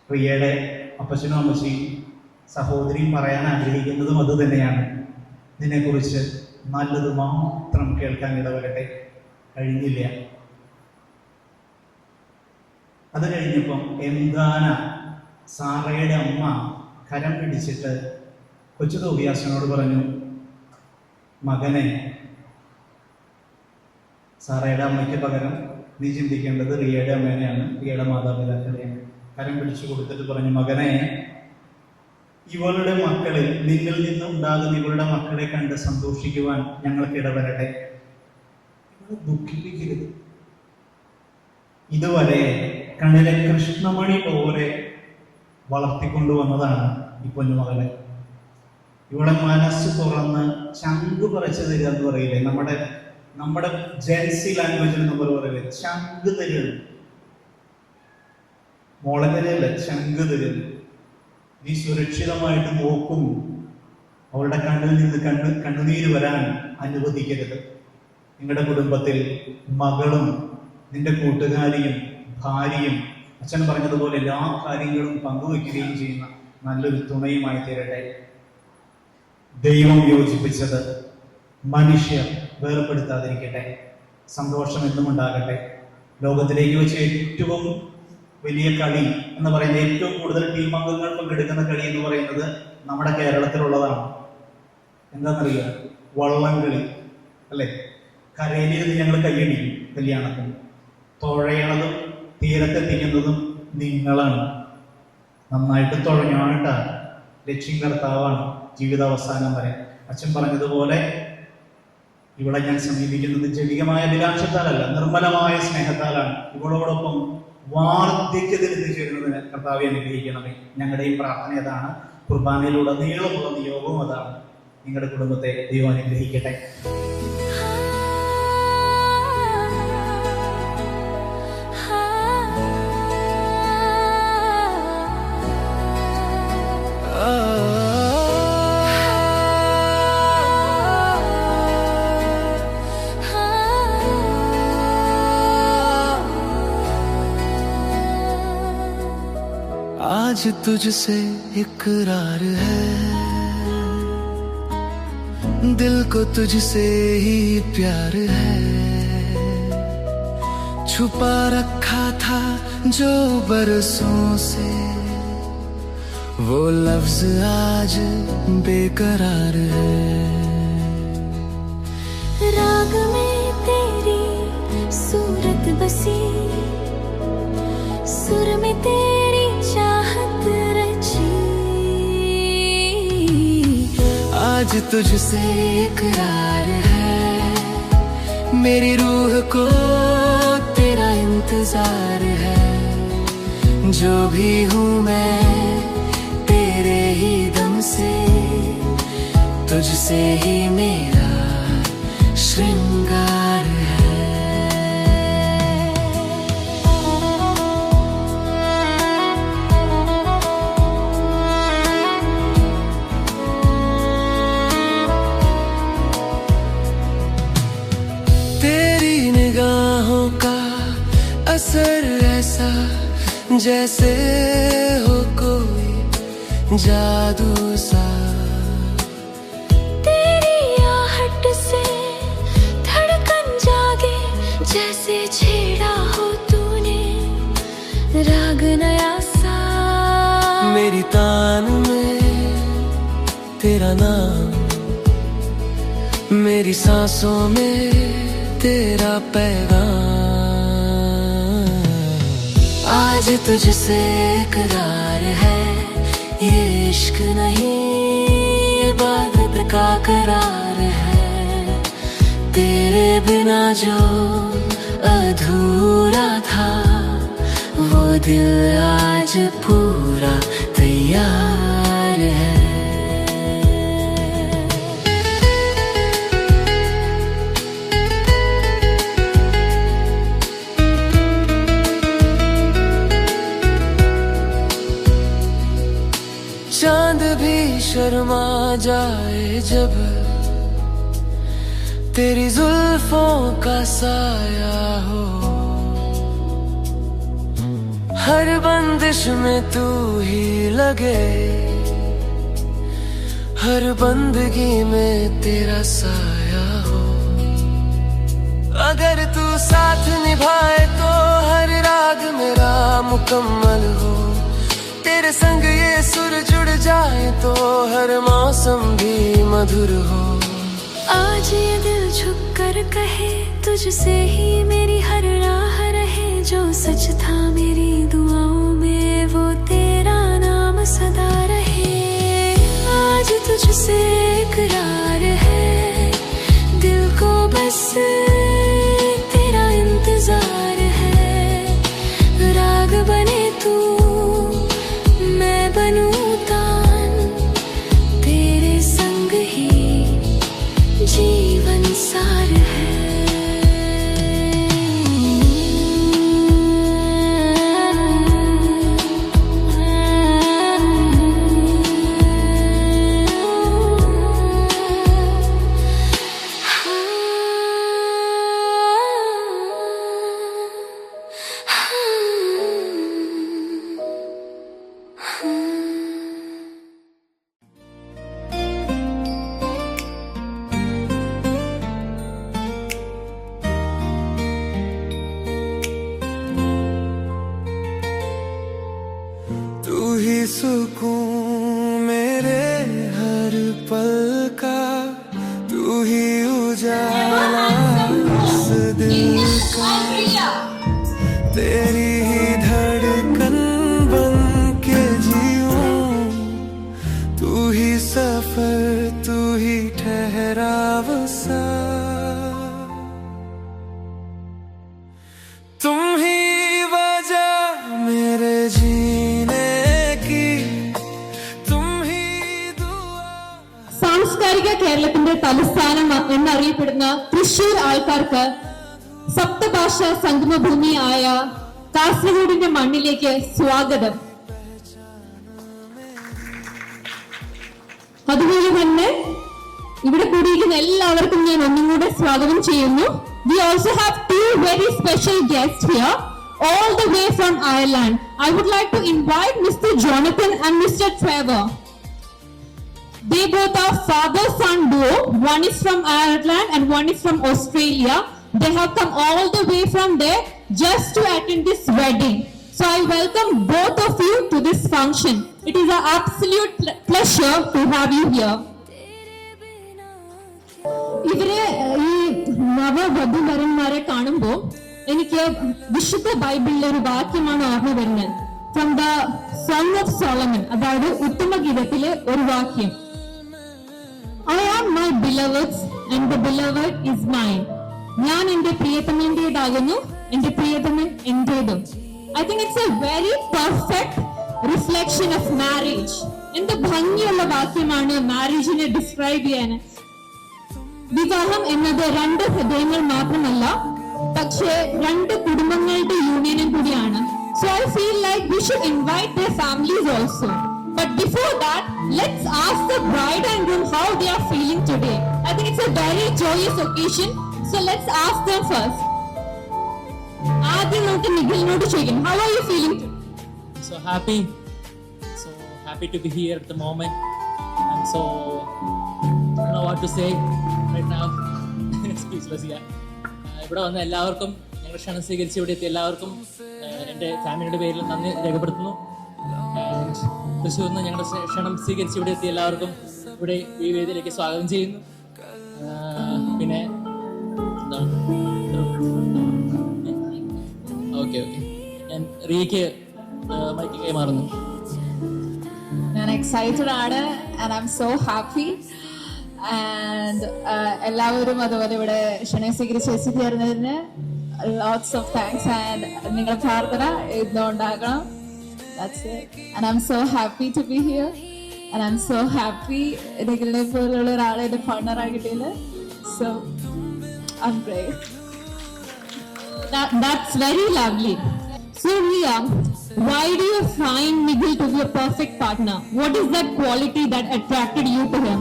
റിയയുടെ അപ്പച്ചനും അമ്മച്ചിയും സഹോദരിയും പറയാൻ ആഗ്രഹിക്കുന്നതും അത് തന്നെയാണ്. നിന്നെക്കുറിച്ച് നല്ലത് മാത്രം കേൾക്കാൻ ഇടവരട്ടെ. കഴിഞ്ഞില്ല. അത് കഴിഞ്ഞപ്പം എന്താന സാറയുടെ അമ്മ കരം പിടിച്ചിട്ട് കൊച്ചു തോബിയാസിനോട് പറഞ്ഞു, മകനെ, സാറയുടെ അമ്മയ്ക്ക് പകരം നീ ചിന്തിക്കേണ്ടത് റിയയുടെ അമ്മേനെയാണ്, റിയയുടെ മാതാപിതാക്കളെയാണ്. കരം പിടിച്ചു കൊടുത്തിട്ട് പറഞ്ഞു, മകനെ, ഇവളുടെ മക്കളിൽ നിന്നിൽ നിന്ന് ഉണ്ടാകുന്ന ഇവളുടെ മക്കളെ കണ്ട് സന്തോഷിക്കുവാൻ ഞങ്ങൾക്ക് ഇടവരട്ടെ. ഇവളെ ദുഃഖിപ്പിക്കരുത്. ഇതുവരെ കണ്ണിലെ കൃഷ്ണമണി പോലെ വളർത്തിക്കൊണ്ടുവന്നതാണ് ഈ പൊന്നുമകളെ. ഇവളെ മനസ്സ് തുറന്ന് ചങ്ക് പറിച്ചു തരിക എന്ന് പറയില്ലേ, നമ്മുടെ ജെൻസി ലാംഗ്വേജിൽ നമ്മൾ പറയില്ലേ, ചങ്ക് തരുന്നു. മോളെ തരല്ല, ചങ്ക് തരുന്നു. നീ സുരക്ഷിതമായിട്ട് നോക്കും. അവളുടെ കണ്ണിൽ നിന്ന് കണ്ണുനീര് വരാൻ അനുവദിക്കരുത്. നിങ്ങളുടെ കുടുംബത്തിൽ മകളും നിന്റെ കൂട്ടുകാരിയും ഭാര്യയും അച്ഛൻ പറഞ്ഞതുപോലെ എല്ലാ കാര്യങ്ങളും പങ്കുവെക്കുകയും ചെയ്യുന്ന നല്ലൊരു തുണയുമായി തീരട്ടെ. ദൈവം യോജിപ്പിച്ചത് മനുഷ്യർ വേർപ്പെടുത്താതിരിക്കട്ടെ. സന്തോഷം എന്നും ഉണ്ടാകട്ടെ. ലോകത്തിലേക്ക് വെച്ച് ഏറ്റവും വലിയ കളി എന്ന് പറയുന്നത്, ഏറ്റവും കൂടുതൽ ടീം അംഗങ്ങൾ പങ്കെടുക്കുന്ന കളി എന്ന് പറയുന്നത് നമ്മുടെ കേരളത്തിലുള്ളതാണ്. എന്താണെന്നറിയുക? വള്ളംകളി അല്ലെ? കരയിലിരുന്ന് ഞങ്ങൾ കൈയടിക്കും കല്യാണത്തിന്. തുഴയണതും തീരത്തെത്തിക്കുന്നതും നിങ്ങളാണ്. നന്നായിട്ട് തുഴഞ്ഞാണിട്ടാ ലക്ഷ്യം കർത്താവാണ് ജീവിതാവസാനം വരെ. അച്ഛൻ പറഞ്ഞതുപോലെ ഇവിടെ ഞാൻ സമീപിക്കുന്നത് ജടികമായ അഭിലാഷത്താലല്ല, നിർമ്മലമായ സ്നേഹത്താലാണ്. ഇവളോടൊപ്പം വാർദ്ധക്യത്തിൽ എത്തിച്ചേരുന്നതിന് കർത്താവെ അനുഗ്രഹിക്കണമേ. ഞങ്ങളുടെയും പ്രാർത്ഥന അതാണ്. കുർബാനയിലൂടെ നീളമുള്ള നിയോഗവും അതാണ്. നിങ്ങളുടെ കുടുംബത്തെ ദൈവം അനുഗ്രഹിക്കട്ടെ. आज तुझसे इकरार है, दिल को तुझसे ही प्यार है। छुपा रखा था जो बरसों से, वो लफ्ज आज बेकरार है। राग में तेरी सूरत बसी, सुर में तेरी चाहत रची। आज तुझसे इकरार है, मेरी रूह को तेरा इंतजार है। जो भी हूँ मैं तेरे ही दम से तुझसे से ही मेरा श्रृंगार है। तेरी निगाहों का असर ऐसा जैसे हो कोई जादू सा। तेरी आहट से धड़कन जागे जैसे छेड़ा हो तूने राग नया सा। मेरी तान में तेरा नाम, मेरी सांसों में तेरा पैगाम। आज तुझसे इकरार है, ये इश्क नहीं इबादत का करार है। तेरे बिना जो अधूरा था वो दिल आज पूरा तैयार है। चांद भी शर्मा जाए जब तेरी जुल्फों का साया हो। हर बंदिश में तू ही लगे, हर बंदगी में तेरा साया हो। अगर तू साथ निभाए तो हर राग मेरा मुकम्मल हो। तेरे संग ये सुर जुड़ जाए तो हर मौसम भी मधुर हो। आज ये दिल झुक कर कहे तुझसे ही मेरी हर राह रहे। जो सच था मेरी दुआओं में वो तेरा नाम सदा रहे। आज तुझसे इकरार है, दिल को बस तेरा इंतजार है। राग बने तू मैं बनूं तान, तेरे संग ही जीवन सार है। तू ही सुकून मेरे हर पल का, तू ही उजाला इस दिल का। तेरी ही धड़कन बन के जीऊं, तू ही सफर, तू ही ठहराव सा। तुम ही वजह मेरे जीने की, तुम ही दुआ। സാംസ്കാരിക കേരളത്തിന്റെ തലസ്ഥാനം എന്നറിയപ്പെടുന്ന തൃശൂർ ആൾക്കാർക്ക് സപ്തഭാഷ സംഗമഭൂമിയായ കാസർഗോഡിന്റെ മണ്ണിലേക്ക് സ്വാഗതം. അതുപോലെ തന്നെ ഇവിടെ കൂടിയിരിക്കുന്ന എല്ലാവർക്കും ഞാൻ ഒന്നും കൂടെ സ്വാഗതം ചെയ്യുന്നു. We also have two very special guests here, all the way from Ireland. I would like to invite Mr. Jonathan and Mr. Trevor. They both are father-son duo. One is from Ireland and one is from Australia. They have come all the way from there just to attend this wedding. So I welcome both of you to this function. It is an absolute pleasure to have you here. ഇവരെ ഈ നവവധുവരന്മാരെ കാണുമ്പോൾ എനിക്ക് വിശുദ്ധ ബൈബിളിലെ ഒരു വാക്യമാണ് ഓർമ്മ വരുന്നത്. From the song of Solomon, അതായത് ഉത്തമഗീതത്തിലെ ഒരു വാക്യം. I am my beloved's and the beloved is mine. ഞാൻ എന്റെ പ്രിയതമന്റേതാകുന്നു, എന്റെ പ്രിയതമൻ എന്റേതും. I think it's a very perfect reflection of marriage. എന്ത് ഭംഗിയുള്ള വാക്യമാണ് മാരേജിനെ ഡിസ്ക്രൈബ് ചെയ്യാൻ. വിവാഹം എന്നത് രണ്ട് ഹൃദയങ്ങൾ മാത്രമല്ല, പക്ഷേ രണ്ട് കുടുംബങ്ങളുടെ യൂണിയനും കൂടിയാണ്. So I feel like we should invite their families also. But before that, let's ask the bride and groom how they are feeling today. I think it's a very joyous occasion. So let's ask them first. ആദ്യം നമുക്ക് നിഖിലിനോട് ചോദിക്കാം, how are you feeling today? So happy to be here at the moment. I'm so, I don't know what to say right now. Speechless, yeah. ഇവിടെ വന്ന എല്ലാവർക്കും, ഞങ്ങൾ ക്ഷണം സ്വീകരിച്ച് ഇവിടെ എത്തിയ എല്ലാവർക്കും എൻ്റെ ഫാമിലിയുടെ പേരിൽ നന്ദി രേഖപ്പെടുത്തുന്നു. തൃശ്ശൂരിൽ നിന്ന് ഞങ്ങളുടെ ക്ഷണം സ്വീകരിച്ച് ഇവിടെ എത്തിയ എല്ലാവർക്കും ഇവിടെ ഈ വേദിയിലേക്ക് സ്വാഗതം ചെയ്യുന്നു. പിന്നെ എന്താണ്, ഓക്കെ ഞാൻ റീക്ക് മൈക്ക് കൈമാറുന്നു. ഞാൻ എക്സൈറ്റഡ് ആണ് and I M so happy. And എല്ലാവരും അതുപോലെ ഇവിടെ ക്ഷണം സ്വീകരിച്ച് എത്തിച്ചേർന്നതിന് ലോട്ട്സ് ഓഫ് താങ്ക്സ്. ആൻഡ് നിങ്ങളുടെ പ്രാർത്ഥന ഇന്നും ഉണ്ടാകണം. That's it. And I'm so happy to be here. And I'm so happy നിഖിലിനെ പോലുള്ള ഒരാളെ എൻ്റെ പാർട്ണറായി കിട്ടിയത്. So I'm great. That's very lovely. So Riya, why do you find Nikhil to be a perfect partner? What is that quality that attracted you to him?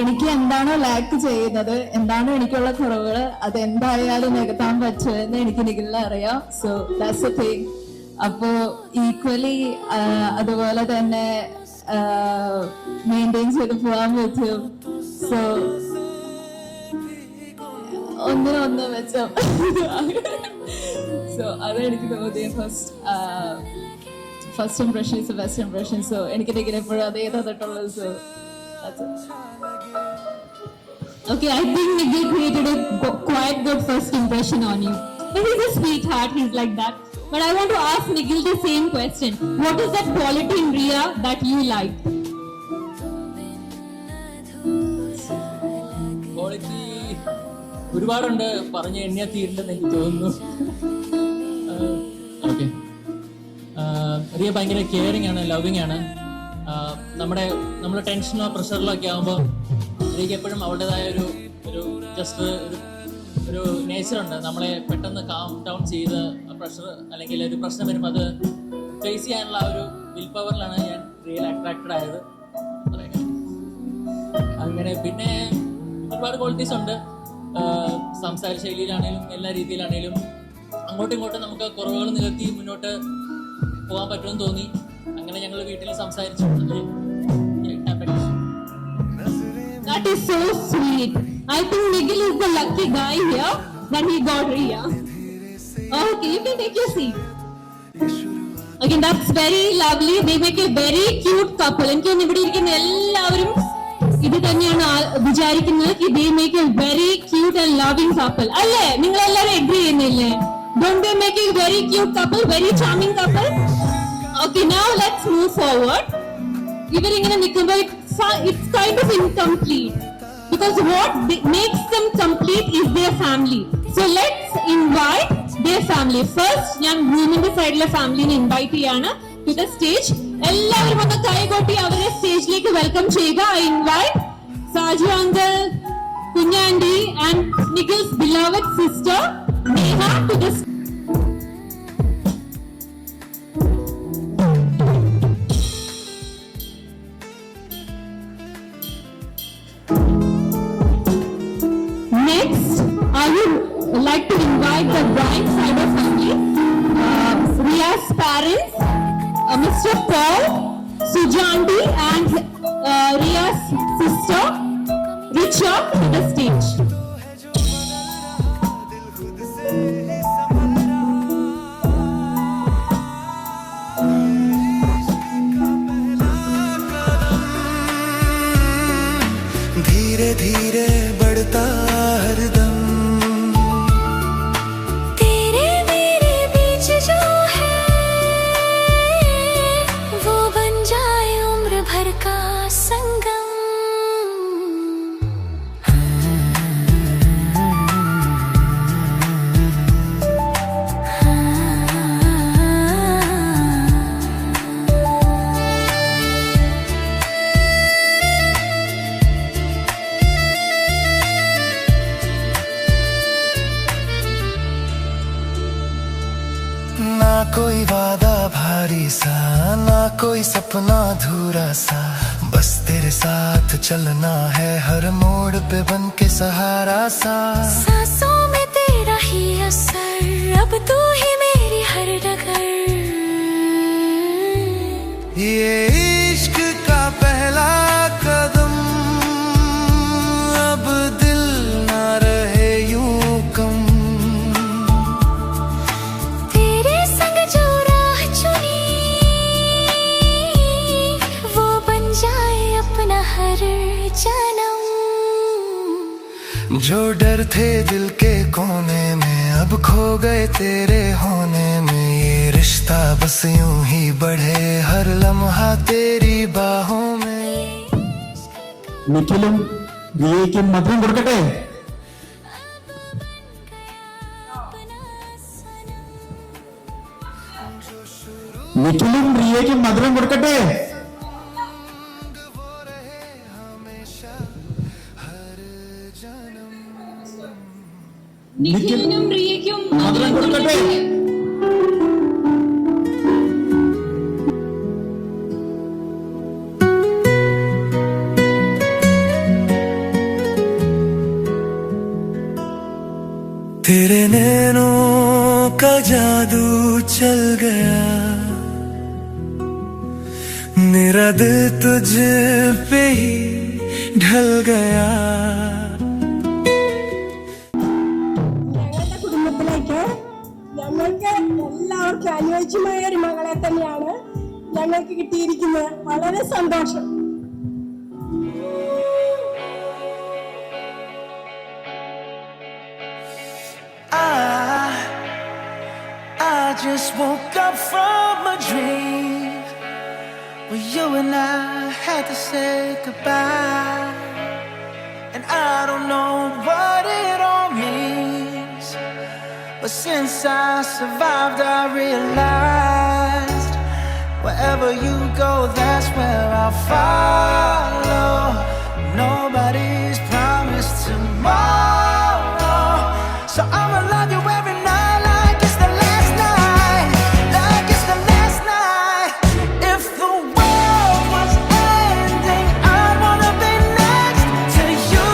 എനിക്ക് എന്താണോ ലാക്ക് ചെയ്യുന്നത്, എന്താണോ എനിക്കുള്ള കുറവുകൾ, അത് എന്തായാലും നികത്താൻ പറ്റുമെന്ന് എനിക്ക് നിഖിലിനെ അറിയാം. So that's A thing. അപ്പോ ഈക്വലി അതുപോലെ തന്നെ മെയിൻറ്റെയിൻ ചെയ്ത് പോകാൻ പറ്റും. സോ ഒന്നിനൊന്ന് വെച്ചോ. സോ അത് എനിക്ക് തോന്നിയ first impression is best impression. So എനിക്ക് നിഖിൽ എപ്പോഴും അതേ തന്നിട്ടുള്ളത്. So that's it. Okay, I think Nikhil created a quite good first impression on you. But he's a sweetheart, he's like that. But I want to ask Nikhil the same question. What is that quality in Riya that you like? Quality ഒരുപാടുണ്ട്, പറഞ്ഞ് എണ്ണിയാ തീരില്ലെന്ന് എനിക്ക് തോന്നുന്നു. Okay, Riya ഭയങ്കര caring ആണ്, loving ആണ്. നമ്മുടെ ടെൻഷനോ പ്രഷറിലോ ഒക്കെ ആകുമ്പോൾ എനിക്ക് എപ്പോഴും അവളുടേതായ ഒരു ജസ്റ്റ് ഒരു നേച്ചറുണ്ട്. നമ്മളെ പെട്ടെന്ന് കാം ഡൗൺ ചെയ്ത് പ്രഷർ അല്ലെങ്കിൽ ഒരു പ്രശ്നം വരുമ്പോൾ അത് ഫേസ് ചെയ്യാനുള്ള ആ ഒരു വിൽ പവറിലാണ് ഞാൻ റിയൽ അട്രാക്റ്റഡ് ആയത്. അങ്ങനെ പിന്നെ ഒരുപാട് ക്വാളിറ്റീസ് ഉണ്ട്. സംസാര ശൈലിയിലാണേലും എല്ലാ രീതിയിലാണേലും അങ്ങോട്ടും ഇങ്ങോട്ടും നമുക്ക് കുറവുകൾ നികത്തി മുന്നോട്ട് പോകാൻ പറ്റുമെന്ന് തോന്നി. അങ്ങനെ ഞങ്ങൾ വീട്ടിൽ സംസാരിച്ചു. That is so sweet. I think Nikhil is the lucky guy here that he got Riya. Okay, you can take your seat. Okay, that's very lovely. They make a very cute couple. എനിക്ക് ഇവിടെ ഇരിക്കുന്ന എല്ലാവരും ഇത് തന്നെയാണ് വിചാരിക്കുന്നത്. They make a very cute and loving couple. അല്ലേ, നിങ്ങൾ എല്ലാവരും എഗ്രി ചെയ്യുന്നില്ലേ? Don't they make a very cute couple, very charming couple? Okay, now let's move forward. ഇവരിങ്ങനെ നിൽക്കുമ്പോൾ it's kind of incomplete because what makes them complete is their family. So let's invite their family. First, ഞാൻ ഗ്രൂമിന്റെ സൈഡിലെ ഫാമിലിനെ invite ചെയ്യാണ് to the stage. എല്ലാവരും ഒന്ന് കൈകൊട്ടി അവരെ സ്റ്റേജിലേക്ക് വെൽക്കം ചെയ്യുക. I invite Saju uncle, Kunjandi and Nikhil's beloved sister Neha to the stage. Next, I would like to invite the bride side of family, Riya's parents, Mr. Paul, Sujanti, and Riya's sister, Richa, to the stage. धीरे धीरे बढ़ता हरदम तेरे मेरे बीच जो है वो बन जाए उम्र भर का संगम। भारी सा, ना कोई सपना अधूरा सा, बस तेरे साथ चलना है हर मोड़ पे बन के सहारा सा। सांसों में तेरा ही असर, अब तू ही मेरी हर डगर। ये इश्क का पहला कदम, अब दिल ना रहे यूं कम। तेरे संग जो राह चुनी, वो बन जाए अपना हर जन्म। जो डर थे दिल के कोने में, अब खो गए तेरे होने में। ये रिश्ता बस यूं ही बढ़े हर लम्हा तेरी बाहों में। നിഖിലും റിയയ്ക്കും മധുരം കൊടുക്കട്ടെ. നിഖിലും റിയയ്ക്കും മധുരം കൊടുക്കട്ടെ. നിഖിലിനും റിയയ്ക്കും മധുരം കൊടുക്കട്ടെ. तेरे नैनों का जादू चल गया, मेरा दिल तुझ पे ही ढल गया। ഞങ്ങളുടെ കുടുംബത്തിലേക്ക് ഞങ്ങൾക്ക് എല്ലാവർക്കും അനുയോജ്യമായ ഒരു മകളെ തന്നെയാണ് ഞങ്ങൾക്ക് കിട്ടിയിരിക്കുന്നത്. വളരെ സന്തോഷം. I just woke up from a dream where you and I had to say goodbye, and I don't know what it all means, but since I survived I realized wherever you go that's where I'll follow. Nobody's promised tomorrow, so I'ma love you every night like it's the last night, like it's the last night. If the world was ending, I'd wanna be next to you.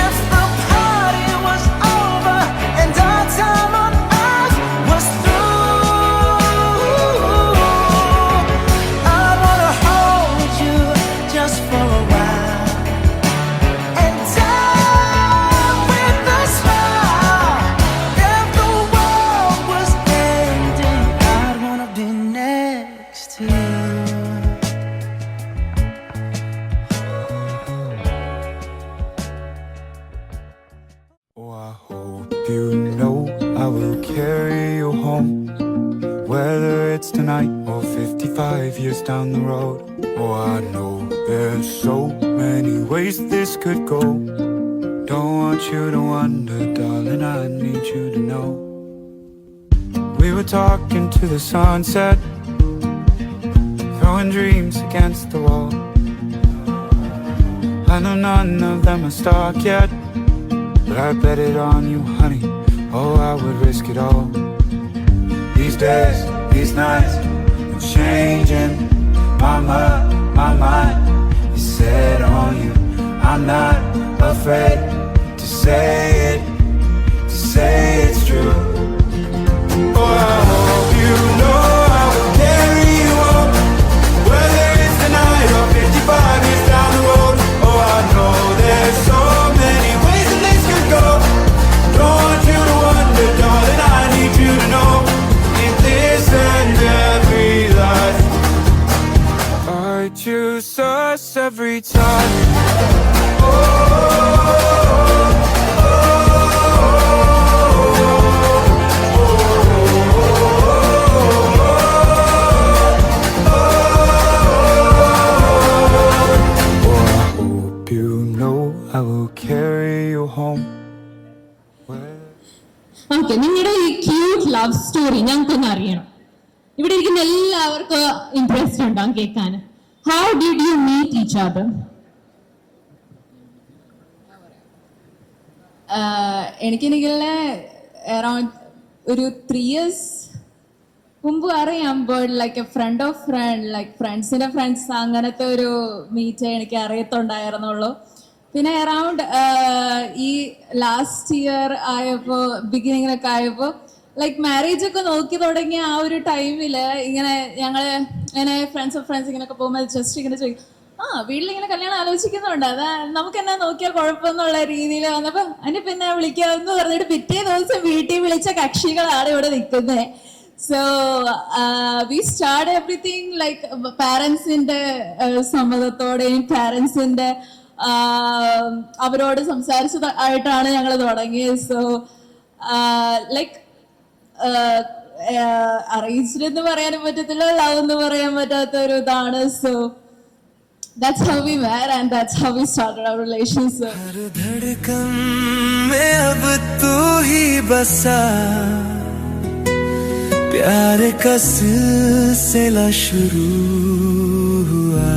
If the party was over and our time on earth was through, I'd wanna hold you just for a while and die with a smile. If the world was ending, I'd wanna be next to you. Oh, I hope you know I will carry you home, whether it's tonight or 55 years down the road. Oh, I know there's so many ways this could go. Don't want you to wonder, darling, I need you to know. We were talking to the sunset, throwing dreams against the wall. I know none of them are stuck yet, but I bet it on you, honey. Oh, I would risk it all. These days, these nights, I'm changing my mind is set on you. I'm not afraid to say it's true. Oh, I hope you know I will carry you home, whether it's tonight or 55 years down the road. Oh, I know there's so many ways that this could go. Don't want you to wonder, darling, I need you to know. In this and every life, I choose us every time. I will carry you home. Okay, നിങ്ങളുടെ ഈ cute love story ഞങ്ങൾക്കൊന്ന് അറിയണം. ഇവിടെ ഇരിക്കുന്ന എല്ലാവർക്കും interest ഉണ്ടാവും കേൾക്കാൻ. How did you meet each other? എനിക്ക് നിഖിലിനെ അറൌണ്ട് ഒരു 3 years മുമ്പ് അറിയാം, but like a friend of friend, like ഫ്രണ്ട്സിന്റെ ഫ്രണ്ട്സ്, അങ്ങനത്തെ ഒരു മീറ്റ് എനിക്ക് അറിയത്തുണ്ടായിരുന്നുള്ളൂ. പിന്നെ അറൗണ്ട് ഈ ലാസ്റ്റ് ഇയർ ആയപ്പോ, ബിഗിനിങ്ങിലൊക്കെ ആയപ്പോ ലൈക്ക് മാരേജ് ഒക്കെ നോക്കി തുടങ്ങിയ ആ ഒരു ടൈമില് ഇങ്ങനെ ഞങ്ങള് ഇങ്ങനെ ഫ്രണ്ട്സ് ഓഫ് ഫ്രണ്ട്സ് ഇങ്ങനെയൊക്കെ പോകുമ്പോൾ ജസ്റ്റ് ഇങ്ങനെ ചോദിക്കും, വീട്ടിലിങ്ങനെ കല്യാണം ആലോചിക്കുന്നുണ്ട്, അതാ നമുക്ക് എന്നാ നോക്കിയാൽ കുഴപ്പമെന്നുള്ള രീതിയിൽ വന്നപ്പോ അതിന് പിന്നെ വിളിക്കാമെന്ന് പറഞ്ഞിട്ട് പിറ്റേ ദിവസം വീട്ടിൽ വിളിച്ച കക്ഷികളാണ് ഇവിടെ നിൽക്കുന്നത്. So we start everything like പാരൻസിന്റെ സമ്മതത്തോടെയും പാരൻസിന്റെ അവരോട് സംസാരിച്ചതായിട്ടാണ് ഞങ്ങൾ തുടങ്ങിയത്. സോ ലൈക്ക് അറേഞ്ച്ഡ് എന്ന് പറയാനും പറ്റത്തില്ല, ലവ് എന്ന് പറയാൻ പറ്റാത്ത ഒരു ഇതാണ്. So that's how we met and that's how we started our relationship. हर धड़कन में अब तू ही बसा, प्यार का सिलसिला शुरू हुआ.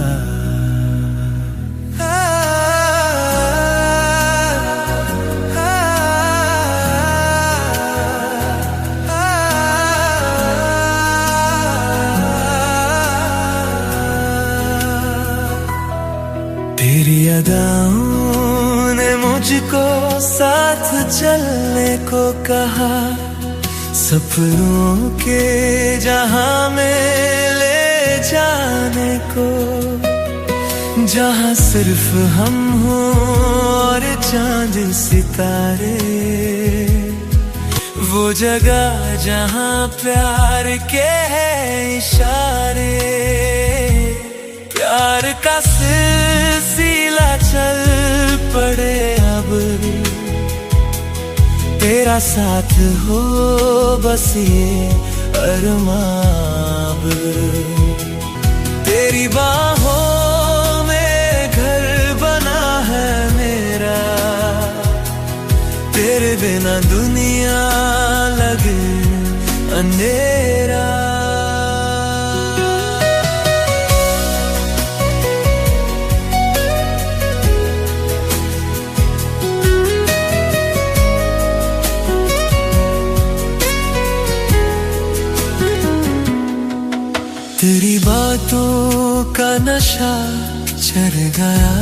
तेरी अदाओं ने मुझको साथ चलने को कहा, सपनों के जहां में ले जाने को, जहां सिर्फ हम हो और चांद सितारे, वो जगह जहां प्यार के हैं इशारे. प्यार का सिलसिला चल पड़े अब, तेरा साथ हो बस ये अरमां. तेरी बाहों में घर बना है मेरा, तेरे बिना दुनिया लगे अंधेरा. तेरी बातों का नशा चढ़ गया,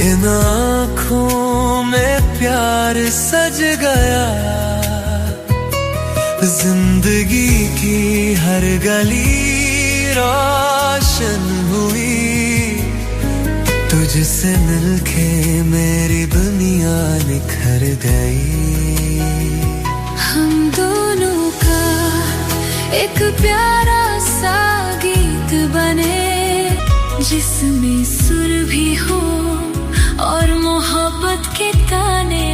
इन आँखों में प्यार सज गया. जिंदगी की हर गली रोशन हुई, तुझसे मिलके मेरी दुनिया निखर गई. हम दोनों का एक प्यारा सा गीत बने, जिसमें सुर भी हो और मोहब्बत के ताने.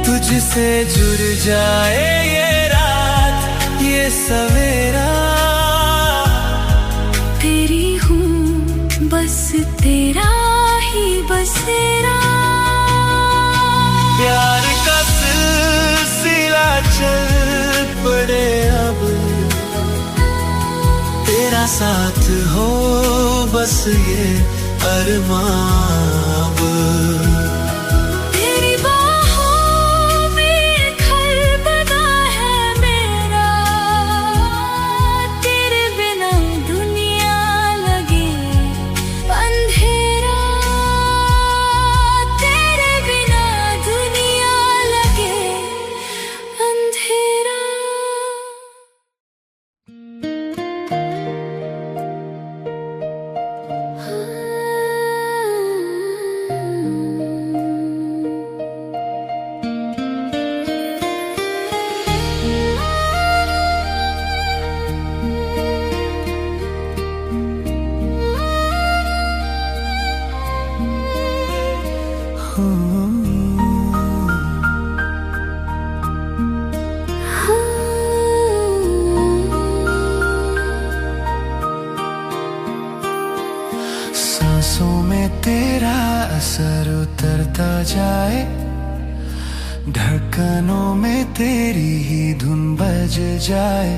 तुझसे जुड़ जाए ये रात ये सवेरा, तेरी हूँ बस तेरा ही बसेरा. प्यार का सिलसिला चल पड़े अब, तेरा साथ हो बस ये अरमां. तेरी बाहों में घर बना है मेरा, तेरे बिना दुनिया लगे अंधेरा. तेरे बिना दुनिया लगे अंधेरा. सांसों में तेरा असर उतरता जाए, धड़कनों में तेरी ही धुन बज जाए.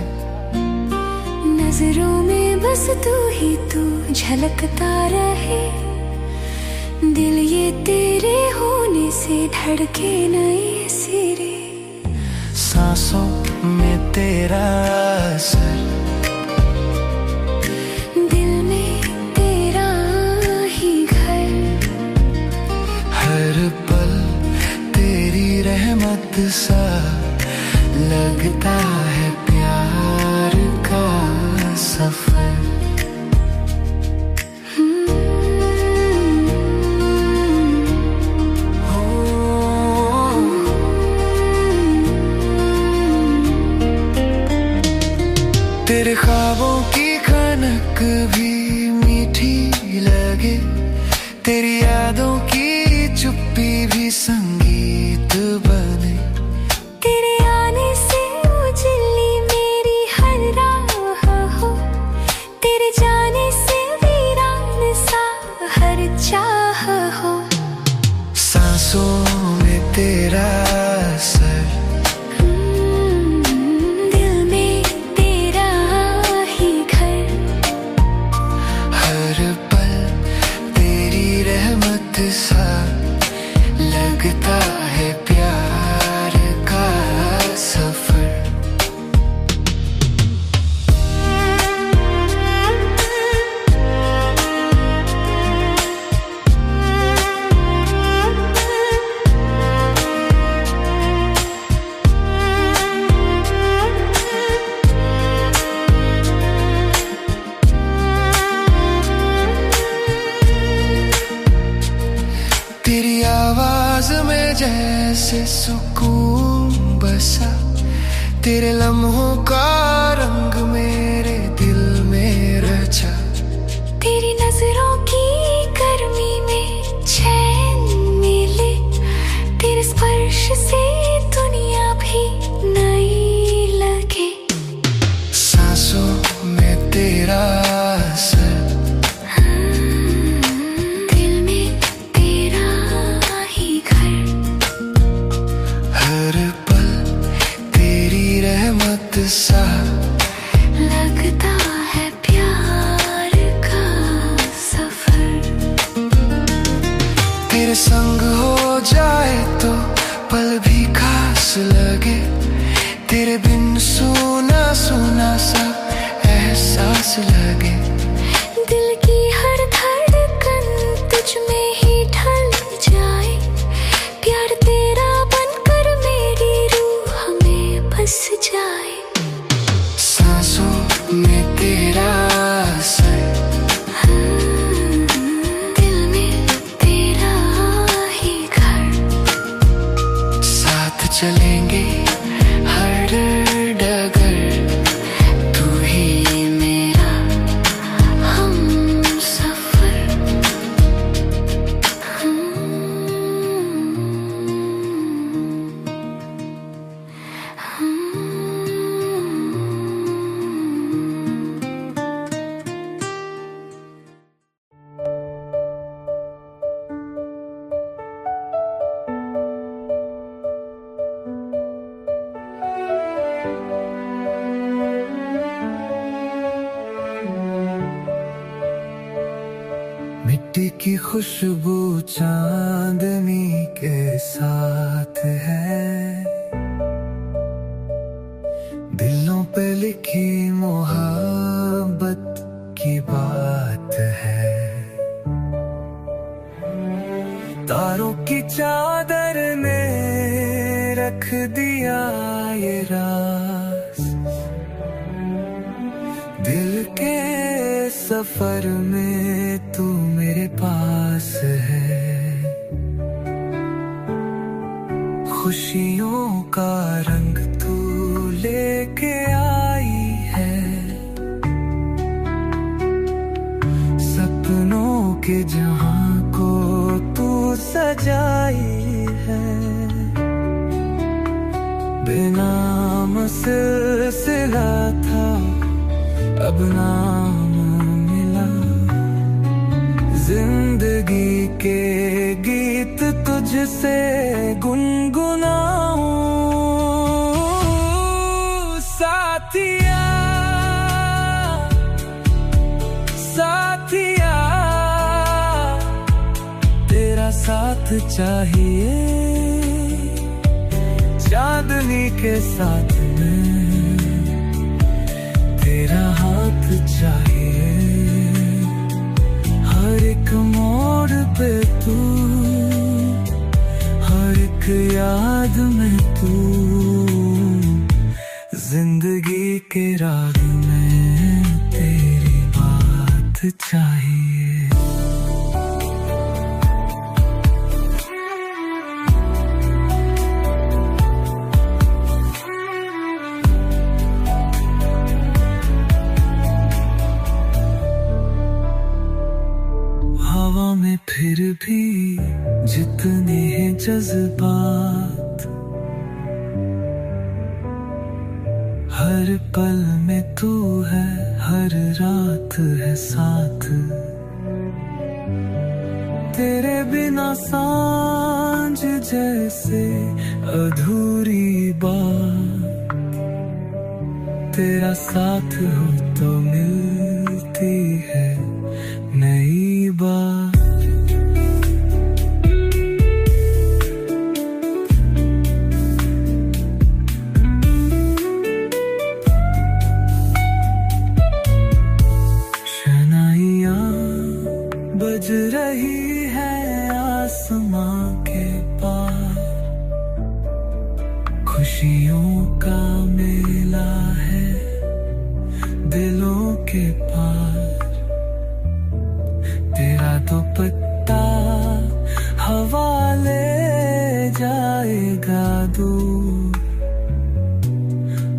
नजरों में बस तू ही तू झलकता रहे, दिल ये तेरे होने से से धड़के नए सिरे, सांसों में तेरा असर, दिल में तेरा ही घर, हर पल तेरी रहमत सा लगता है प्यार का सफर। तेरे ख्वाबों की खनक भी मीठी लगे, तेरी यादों की चुप्पी भी संगीत बने, तेरे आने से उजली मेरी हर राह हो, तेरे जाने से वीरान सा हर चाह हो। सांसों में तेरा असर, दिल में तेरा ही घर, हर पल तेरी रहमत सा लगता है प्यार का सफर। तेरी आवाज में जैसे सुकून बसा, तेरे लम्हों का रंग मेरे दिल में रचा, तेरी नजरों की गर्मी में चैन मिले, तेरे स्पर्श से दुनिया भी नई लगे। सांसों में तेरा असर, दिल में तेरा ही घर, हर पल तेरी रहमत सा लगता है प्यार का सफर। तेरे संग हो जाए तो पल भी खास लगे, तेरे बिन सूना सूना सा एहसास लगे, दिल की हर धड़कन तुझ में ही ढल जाए, प्यार तेरा बनकर मेरी रूह में बस जाए। सांसों में तेरा असर, दिल में तेरा ही घर, साथ चलेंगे हर डगर, तू ही मेरा हम सफर। मिट्टी की खुशबू चांदनी के साथ है, दिलों पे लिखी मोहब्बत की बात है, तारों की चादर ने रख दिया ये राज, दिल के सफर में तू मेरे पास है, खुशियों का रंग तू लेके आई है, सपनों के जहां को तू सजाई है, बेनाम सिलसिला था अब नाम मिला, जिंदगी के गीत तुझसे गुनगुनाऊं, साथिया साथिया तेरा साथ चाहिए, चांदनी के साथ में तेरा हाथ चाहिए। हर एक मोड़ पे तू, हर एक याद में तू, जिंदगी के राग में तेरी बात चाहिए। हवा में फिर भी जितने हैं जज्बात, हर पल में तू है, हर रात है साथ। तेरे बिना सांझ जैसे अधूरी बात, तेरा साथ हो तो मिलती है नई बात। शनाइयाँ बज रही है आसमां के पार, खुशियों का मेला है दिलों के पार। तेरा दुपट्टा हवा ले जाएगा दूर,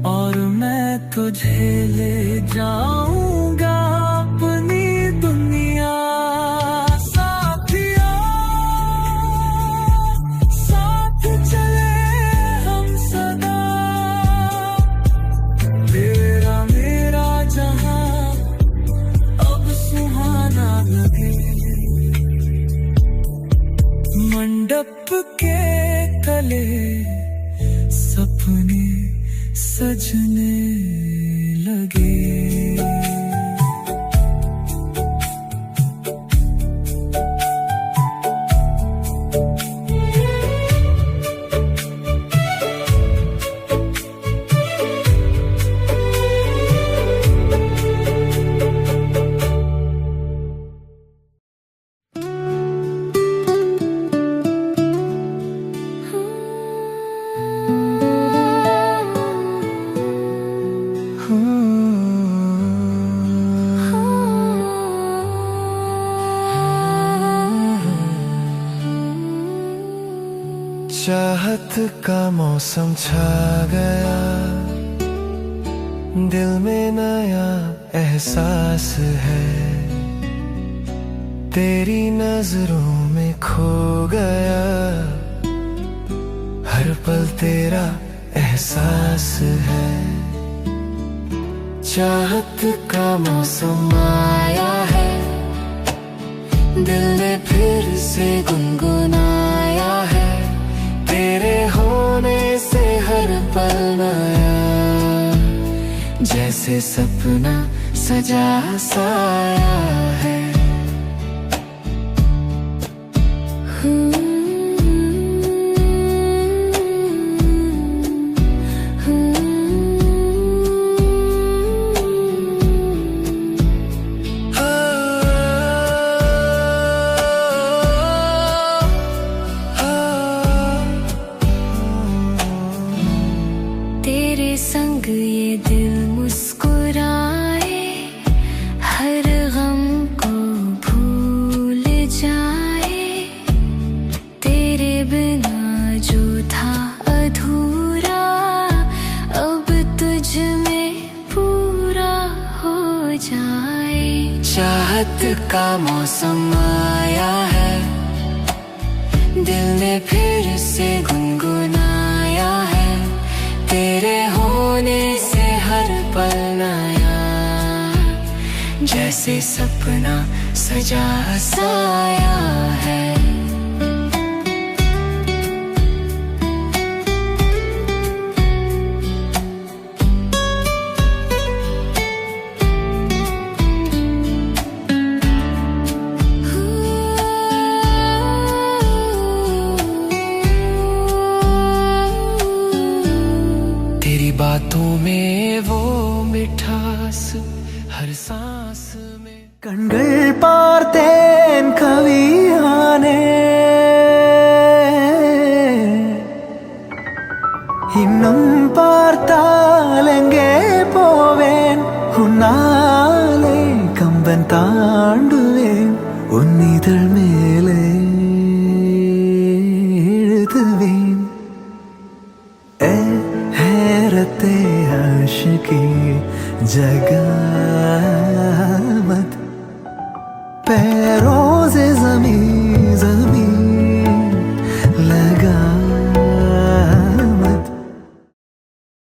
और मैं तुझे ले जाऊंगा अपनी दुनिया। साथिया साथ चले हम सदा, तेरा मेरा जहां अब सुहाना लगे। मंडप के तले सपने सजने लगे। चाहत का मौसम छा गया, दिल में नया एहसास है। तेरी नजरों में खो गया, हर पल तेरा एहसास है। चाहत का मौसम आया है, दिल ने फिर से गुनगुनाया है। तेरे होने से हर पल नया, जैसे सपना सजा साया है। चाहत का मौसम आया है, दिल ने फिर से गुनगुनाया है। तेरे होने से हर पल नया, जैसे सपना सजा साया है। വമ്പൻ താണ്ടുവേൻ ഉന്നിതൾ മേലെ എഴുതുവേൻ ഹേരത്തെ ആശികി ജഗാ